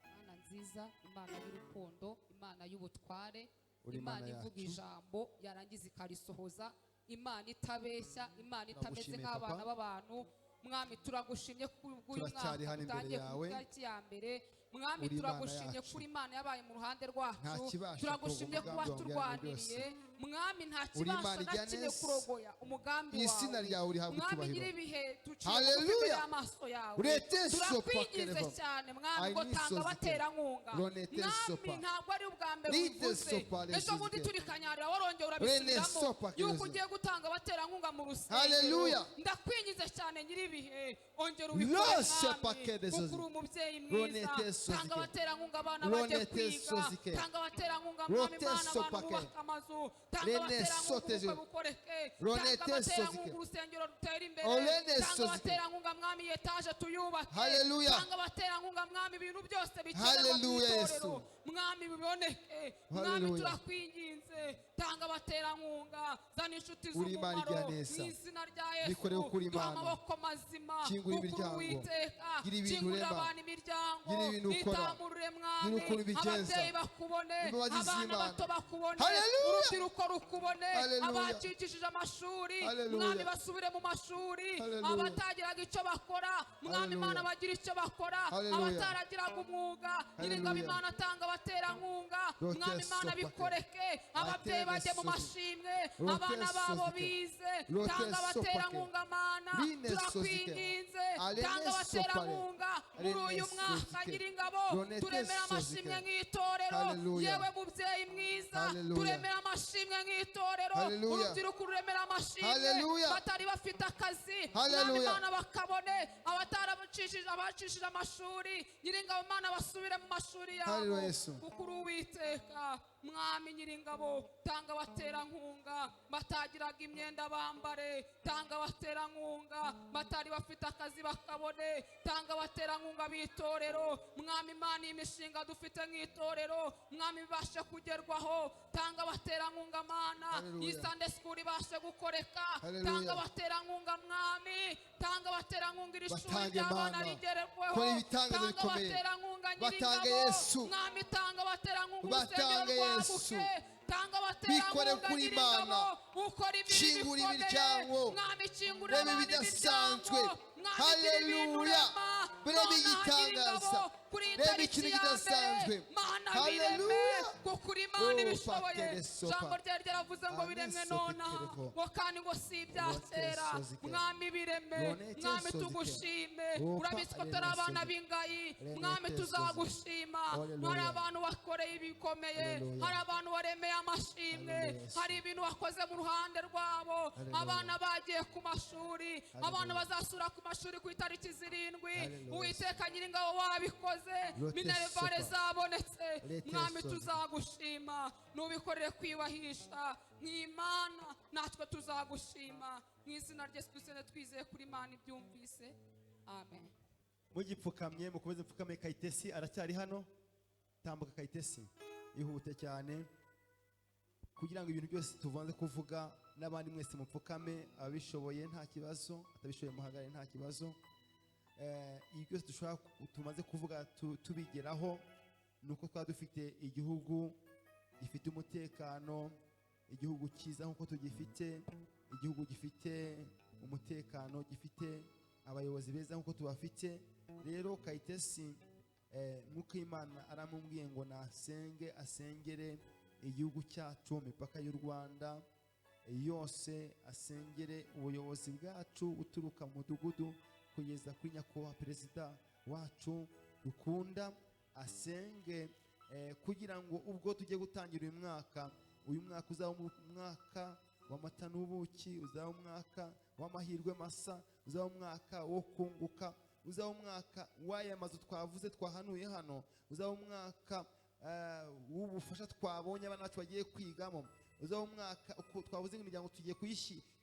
Imana nziza, Imana y'urukundo, Imana y'ubutware, Uri Imana Imana ivuga yacu. ijambo yarangiza ikarisohoza, Imana itabeshya, Imana itameze Turagushimiye, nk'abana Papa. b'abantu. Mwami turagushimye kuri uyu Turacyari mwaka hano imbere utangiye ku yawe. itariki ya mbere. Mwami Uri Imana turagushimye yacu. kuri Imana yabaye mu ruhande Nta rwacu. kibasha Turagushimye kuba kuba umugambi wawe turwaniriye. byose. Mwami nta Uri Imana kibasha na ijya kimwe neza. kurogoya umugambi Izina wawe. ryawe rihabwa Mwami icyubahiro. nyir'ibihe tuciye Hallelujah. bugufi imbere y'amaso yawe. Urete Turakwinginze sopa cyane Mwami ngo Aini tanga sozike. abaterankunga. Ronete Mwami sopa. ntabwo ari ubwa mbere Rite ubivuze. sopa Ejo bundi lesozike. turi Kanyarira warongera Rene urabisubiramo sopa yuko kerezo. ugiye gutanga abaterankunga mu rusengero. Hallelujah. Ndakwingize cyane nyir'ibihe ongera Lo ubikore sopa Mwami kerezo. kuko uri umubyeyi Ronete mwiza. sozike. Tanga abaterankunga abana bajye Ronete kwiga. sozike. Tanga abaterankunga Mwami Rote Imana sopa abantu ke. bubaka amazu. Tanga Rene abaterankunga sotezo. ubukwe bukoreke. Ronete Tanga abaterankunga sozike. urusengero rutera imbere. Olene Tanga sozike. abaterankunga Mwami etaje tuyubake. Hallelujah. Tanga abaterankunga Mwami ibintu byose bikenerwa mu Hallelujah, itorero. Yesu. Mwami biboneke. Mwami Hallelujah. turakwinginze. Tanga abaterankunga. Zana inshuti Uri Imana z'umumaro. ijya neza. Mu izina rya Yesu. Bikore ukuri Duha Imana. amaboko mazima. Kingura Kuko imiryango. Uwiteka. Gira ibintu Kingurira urema. abantu imiryango. Gira ibintu ukora. Itamurure Mwami. Gira ukuntu ubigenza. Ababyeyi bakubone. Imbabazi Abana z'Imana. bato bakubone. Hallelujah. Urubyiruko rukubone. Hallelujah. Abacikishije amashuri. Hallelujah. Mwami basubire mu mashuri. Hallelujah. Abatagiraga icyo bakora. Mwami Hallelujah. Imana bagira icyo bakora. Hallelujah. Abataragiraga umwuga. Nyiringabo Hallelujah. Imana atanga abaterankunga. Rote Mwami Imana sopa ke. bikoreke. Ababyeyi bajye mu sozi. mashimwe. Rote Abana babo sozike. bize. Rote Tanga sopa ke. abaterankunga Mana. Rine Turakwinginze. Alene Tanga abaterankunga. sopare. Muri uyu Rene mwaka sozike. Nyiringabo. Ronete Turemera sozike. amashimwe nk'itorero. Hallelujah. Yewe mubyeyi mwiza. Hallelujah. Turemera amashimwe nk'itorero. Hallelujah. Urubyiruko ruremera amashimwe. Hallelujah. Batari bafite akazi. Hallelujah. Mwami Imana bakabone. Abacishije amashuri. Nyiringabo Imana basubire mu mashuri yabo. Hallelujah, Yesu. Kuko uri Uwiteka. Mwami Nyiringabo tanga abaterankunga batagiraga imyenda bambare. Tanga abaterankunga batari bafite akazi bakabone. Tanga abaterankunga b'itorero. Mwami Imana imishinga dufite nk'itorero Mwami ibashe kugerwaho. Tanga abaterankunga Mana. Hallelujah. Isande school ibashe gukoreka. Hallelujah. Tanga abaterankunga Mwami. Tanga abaterankunga iri shuri Batange ry'abana Mana. rigerweho. Kora ibitangaza Tanga bikomeye. abaterankunga Batange Nyiringabo. Yesu. Mwami tanga abaterankunga Batange urusengero Yesu. rwaguke. Tanga Bikore abaterankunga kuri Nyiringabo. Imana. Ukora ibintu Kingura bikomeye. imiryango. Mwami kingurira Reba abantu ibidasanzwe. imiryango. Mwami gira ibintu Hallelujah. urema. Reba Mana igitangaza. Nyiringabo, kuri iyi Reba tariki ikintu ya kidasanzwe. mbere. Mana Hallelujah. bireme. Kuko uri Imana Oh, ibishoboye. fakere sopa. Ijambo ryari ryaravuze ngo biremwe Amen, sopa nonaha. kerevo. Ngo kandi ngo si ibya Rote kera. sozike. Mwami bireme. Ronete Mwami sozike. tugushime. Opa, Urabizi ko turi alene abana sozike. b'ingayi. Renete Mwami sozike. tuzagushima. Hallelujah. Hari abantu bakoreye ibikomeye. Hallelujah. Hari abantu baremeye amashimwe. Hallelujah. Hari ibintu wakoze mu ruhande rwabo. Hallelujah. Abana bagiye ku mashuri. Hallelujah. Abana bazasura ku mashuri ku itariki 7. Hallelujah. Uwiteka Nyiringabo wabikoze. Rote Minervare sopa. zabonetse. Rete Mwami sopa. tuzagushima. Nubikorere kwibahisha. Nk'Imana natwe tuzagushima. Mu izina rya Yesu dusene twizeye kuri Imana ibyumvise. Amen. Mugipfukamye mukomeze mfukame. Kayitesi aracyari hano. Tambuka Kayitesi. Ihute cyane kugira ngo ibintu byose tuvanze kuvuga n'abandi mwese mupfukame. Ababishoboye nta kibazo, atabishoboye muhagare nta kibazo. Ibi byose dushobora tumaze kuvuga tubigeraho nuko twaba dufite igihugu gifite umutekano, igihugu cyiza nkuko tugifite, igihugu gifite umutekano, gifite abayobozi beza nkuko tubafite. Rero Kayitesi nk'uko Imana aramubwiye ngo nasenge asengere igihugu cyacu, imipaka y'u Rwanda yose, asengere ubuyobozi bwacu uturuka mu mudugudu kugeza kuri nyakubahwa perezida wacu dukunda. Asenge kugira ngo ubwo tugiye gutangira uyu mwaka uzaba umwaka w'amata n'ubuki, uzaba umwaka w'amahirwe masa, uzaba umwaka wo kunguka, uzaba umwaka w'aya mazu twavuze twahanuye hano, uzaba umwaka w'ubufasha twabonye abana bacu bagiye kwigamo, uzaba umwaka twavuze imiryango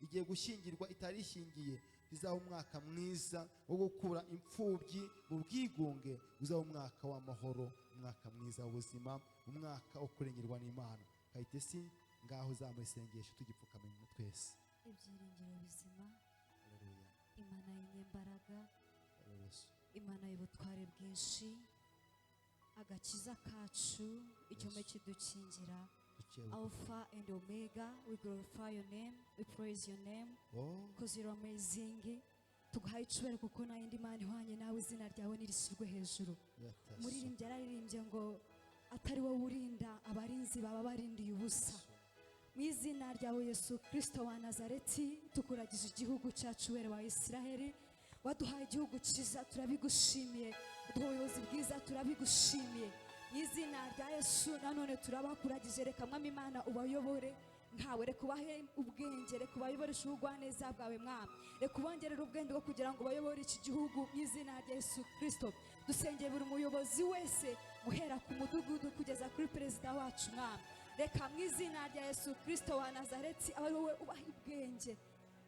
igiye gushyingirwa itarishingiye, bizaba umwaka mwiza wo gukura imfubyi mu bwigunge, uzaba umwaka w'amahoro, umwaka mwiza w'ubuzima, umwaka wo kurengerwa n'Imana. Kayitesi, ngaho uzamura isengesho tugipfukamye twese. Ibyiringiro bizima, Haleluya. Imana y'inyembaraga, Haleluya. Imana y'ubutware bwinshi, agakiza kacu, icyome kidukingira, Alpha and Omega, we glorify your name, we praise your name, because you're amazing. Tuguhaye icyubahiro kuko nta yindi Mana ihwanye nawe, izina ryawe nirishyirwe hejuru. Umuririmbyi yararirimbye ngo atari wowe urinda, abarinzi baba barindiye ubusa. Mu izina ryawe Yesu Kristo wa Nazareti, tukuragije igihugu cyacu wera wa Isiraheli, waduhaye igihugu cyiza, turabigushimiye, uduha ubuyobozi bwiza, turabigushimiye. Mu izina rya Yesu nanone turabakuragije, reka Mwami Imana ubayobore, ntawe reka ubahe ubwenge, reka ubayoboreshe ubugwaneza bwawe Mwami, reka ubongerere ubwenge bwo kugira ngo ubayobore iki gihugu. Mu izina rya Yesu Kristo dusengeye buri muyobozi wese, guhera ku mudugudu kugeza kuri perezida wacu Mwami, reka mu izina rya Yesu Kristo wa Nazareti abe wowe ubaha ubwenge,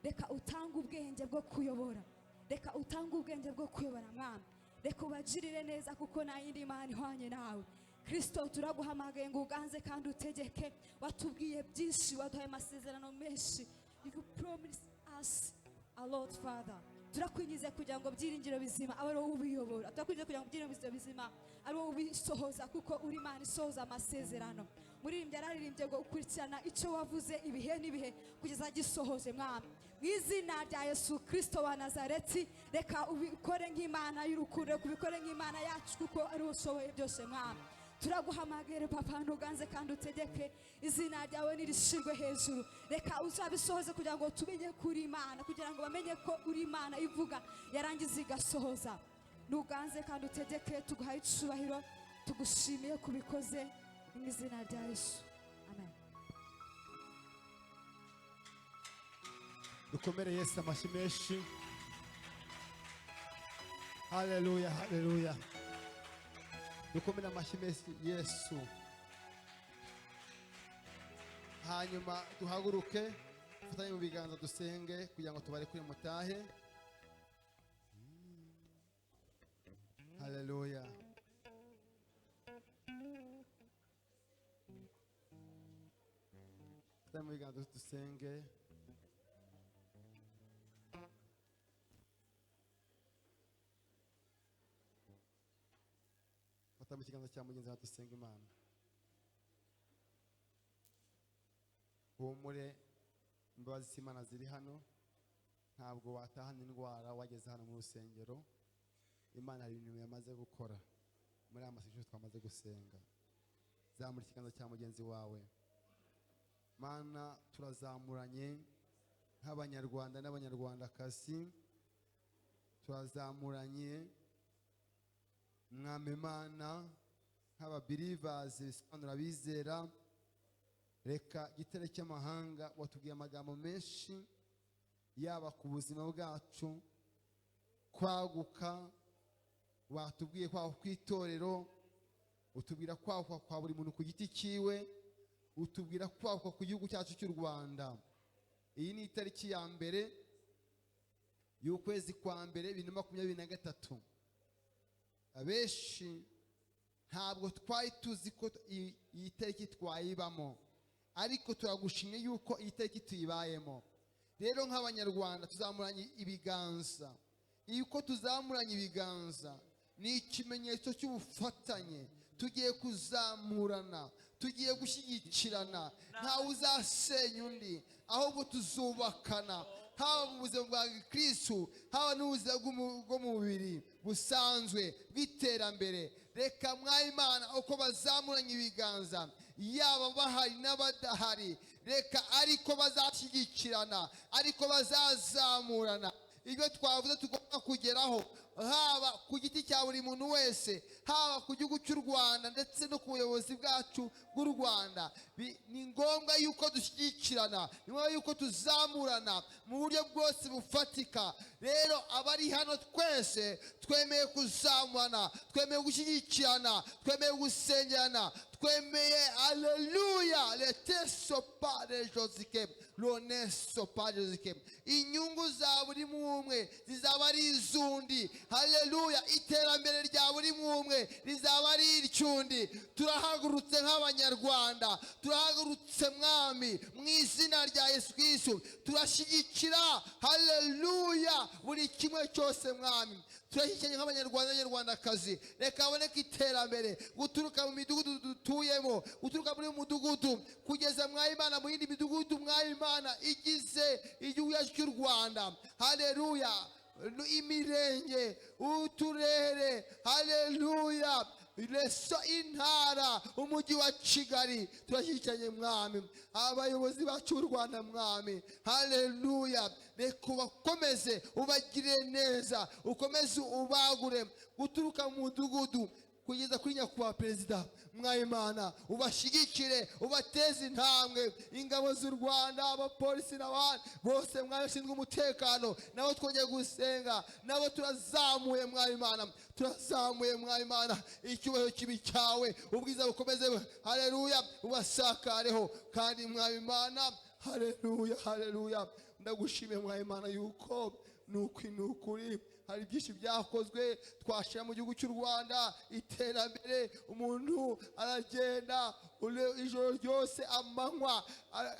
reka utange ubwenge bwo kuyobora, reka utange ubwenge bwo kuyobora Mwami, reka ubagirire neza kuko nta yindi Mana ihwanye nawe. Kristo turaguhamagaye ngo uganze kandi utegeke, watubwiye byinshi, waduhaye amasezerano menshi, you promise us a lot Father. Turakwinjiza kugira ngo byiringiro bizima abe wowe ubiyobora, turakwinjiza kugira ngo byiringiro bizima abe wowe ubisohoza kuko uri Imana isohoza amasezerano. Muririmbyi yararirimbye ngo ukurikirana icyo wavuze ibihe n'ibihe kugeza gisohoje Mwami. Mu izina rya Yesu Kristo wa Nazareti, reka ubikore nk'Imana y'urukundo, kubikore nk'Imana yacu kuko ari ushoboye byose Mwami. Turaguhamagere Papa ntuganze kandi utegeke, izina ryawe nirishirwe hejuru, reka uzabisohoze kugira ngo tumenye kuri Imana, kugira ngo bamenye ko uri Imana ivuga yarangiza igasohoza. Ntuganze kandi utegeke, tuguhaye icyubahiro, tugushimiye kubikoze mu izina rya Yesu, amen. Dukomere Yesu amashyi menshi. Haleluya, haleluya. Dukomere amashyi menshi Yesu. Hanyuma duhaguruke, dufatanye mu biganza dusenge kugira ngo tubarekure mutahe. Haleluya. Dufatanye mu biganza dusenge. Fata mu kiganza cya mugenzi wawe dusenga Imana. Humure, imbabazi z'Imana ziri hano, ntabwo watahana indwara wageze hano mu rusengero. Imana hari ibintu yamaze gukora muri aya masengesho twamaze gusenga. Zamura ikiganza cya mugenzi wawe. Mana, turazamuranye nk'Abanyarwanda n'Abanyarwandakazi, turazamuranye Mwami Imana nk'ababelievers, bisobanura abizera. Reka igitare cy'amahanga watubwiye amagambo menshi, yaba ku buzima bwacu, kwaguka, watubwiye kwaguka kw'itorero, utubwira kwaguka kwa buri muntu ku giti cyiwe, utubwira kwaguka ku gihugu cyacu cy'u Rwanda. Iyi ni itariki ya mbere y'ukwezi kwa mbere 2023. Abenshi ntabwo twari tuzi ko iyi tariki twayibamo, ariko turagushimye yuko iyi tariki tuyibayemo. Rero nk'Abanyarwanda tuzamuranye ibiganza. Yuko tuzamuranye ibiganza ni ikimenyetso cy'ubufatanye. Tugiye kuzamurana, tugiye gushyigikirana, ntawe uzasenya undi, ahubwo tuzubakana, haba mu buzima bwa Kristo, haba n'ubuzima bwo mu mubiri busanzwe bw'iterambere. Reka Mwami Imana uko bazamuranye ibiganza, yaba bahari n'abadahari, reka ariko bazashyigikirana, ariko bazazamurana. Ibyo twavuze tugomba kugeraho, haba ku giti cya buri muntu wese, haba ku gihugu cy'u Rwanda ndetse no ku buyobozi bwacu bw'u Rwanda. Ni ngombwa yuko dushyigikirana, ni ngombwa yuko tuzamurana mu buryo bwose bufatika. Rero abari hano twese twemeye kuzamurana, twemeye gushyigikirana, twemeye gusengerana, twemeye aleluya leteso pare josike loneso pare josike. Inyungu za buri umwe zizaba ari izundi. Haleluya. Iterambere rya buri umwe rizaba ari iryundi. Turahagurutse nk'abanyarwanda, turahagurutse mwami mu izina rya Yesu Kristo, turashyigikira haleluya buri kimwe cyose mwami. Turashyigikira nk'abanyarwanda n'abanyarwandakazi. Reka haboneke iterambere guturuka mu midugudu dutuyemo, guturuka muri mudugudu kugeza mwayimana mu yindi midugudu mwayimana igize igihugu cyacu cy'u Rwanda. Haleluya. Imirenge, uturere, haleluya, reso intara, umujyi wa Kigali, turashyigikiranye mwami. Abayobozi bacu b'u Rwanda mwami, haleluya, reka ubakomeze ubagire neza, ukomeze ubagure guturuka mu mudugudu kugeza kuri nyakubahwa perezida mwayimana, ubashyigikire, ubateze intambwe. Ingabo z'u Rwanda, abapolisi n'abandi bose mwabashinzwe umutekano, nabo twongeye gusenga, nabo turazamuye mwayimana, turazamuye mwayimana. Icyubahiro kibi cyawe, ubwiza bukomeze haleluya ubasakareho kandi mwayimana. Haleluya, haleluya. Ndagushimiye mwayimana yuko nukuri hari byinshi byakozwe twashira mu gihugu cy'u Rwanda. Iterambere, umuntu aragenda ijoro ryose amanywa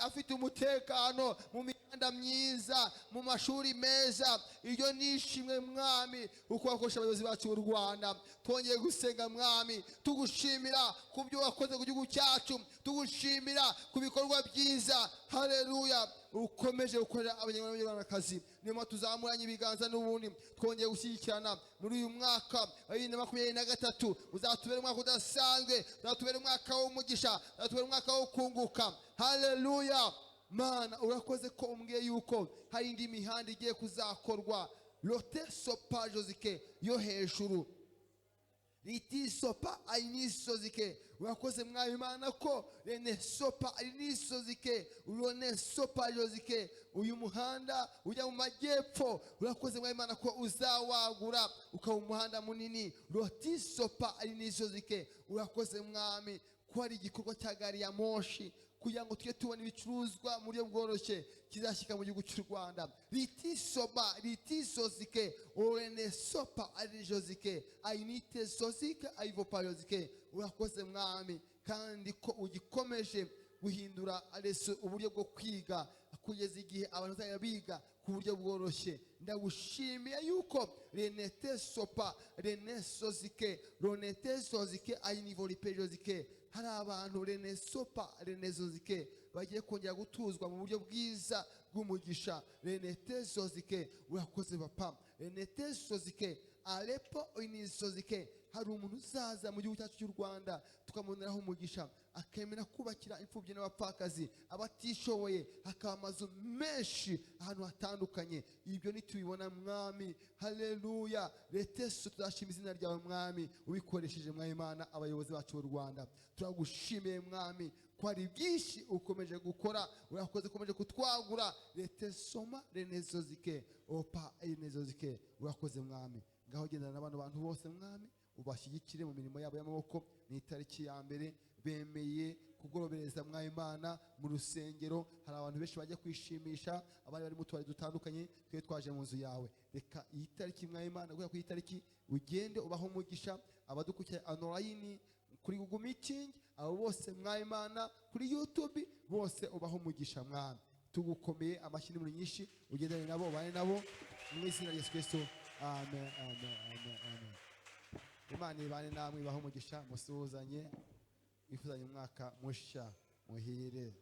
afite umutekano mu mihanda myiza, mu mashuri meza. Iryo nishimwe mwami uko wakoresha abayobozi bacu b'u Rwanda. Twongeye gusenga mwami, tugushimira ku byo wakoze ku gihugu cyacu, tugushimira ku bikorwa byiza. Haleluya. Ukomeje gukorera abanyarwandakazi. Niyo mpamvu tuzamuranye ibiganza n'ubundi twongeye gushyigikirana muri uyu mwaka wa 2023. Uzatubera umwaka udasanzwe, uzatubera umwaka w'umugisha, uzatubera umwaka wo kunguka. Haleluya. Mana urakoze ko umbwiye yuko hari indi mihanda igiye kuzakorwa. Lote sopa josike yo hejuru, riti sopa ainisozike. Urakoze mwayimana ko rene sopa ainisozike, urone sopa josike. Uyu muhanda ujya mu majyepfo, urakoze mwayimana ko uzawagura ukaba umuhanda munini. Roti sopa ainisozike. Urakoze mwami ko hari igikorwa cya gari ya moshi kugira ngo tujye tubona ibicuruzwa mu buryo bworoshye kizashyika mu gihugu cy'u Rwanda. Riti soba riti sozike orene sopa arijozike ainite sozike aivopayozike. Urakoze mwami kandi ko ugikomeje guhindura uburyo bwo kwiga kugeza igihe abantu bazajya biga ku buryo bworoshye. Ndagushimiye yuko renete sopa rene sozike ronete sozike ainivopayozike. Hari abantu rene sopa rene sozike bagiye kongera gutuzwa mu buryo bwiza bw'umugisha. Renete sozike. Urakoze papa. Renete sozike alepo inisozike. Hari umuntu uzaza mu gihugu cyacu cy'u Rwanda tukamuboneraho umugisha, akemera kubakira imfubyi n'abapfakazi, abatishoboye, hakaba amazu menshi ahantu hatandukanye. Ibyo nitubibona mwami, haleluya, leteso tuzashima izina ryawe mwami ubikoresheje mwayimana abayobozi bacu b'u Rwanda. Turagushimiye mwami ko hari byinshi ukomeje gukora. Urakoze ukomeje kutwagura. Letesoma renezozike opa enezozike. Urakoze mwami. Ngaho gendana n'abantu bose mwami, ubashyigikire mu mirimo yabo y'amaboko. Ni itariki ya mbere bemeye kugorobereza mwayimana mu rusengero. Hari abantu benshi bajya kwishimisha, abari bari mu tubari dutandukanye, twe twaje mu nzu yawe. Reka iyi tariki mwayimana guhera ku iyi tariki ugende ubaho umugisha. Abadukurikiye online kuri Google Meeting, abo bose mwayimana kuri YouTube, bose ubaho umugisha mwami. Tugukomeye amashyi n'imuri nyinshi, ugendane nabo, ubane nabo mu izina rya Yesu Kristo. Amen, amen, amen, amen. Imana ibane namwe, ibaho umugisha, musuhuzanye, mwifuzanye umwaka mushya muhire.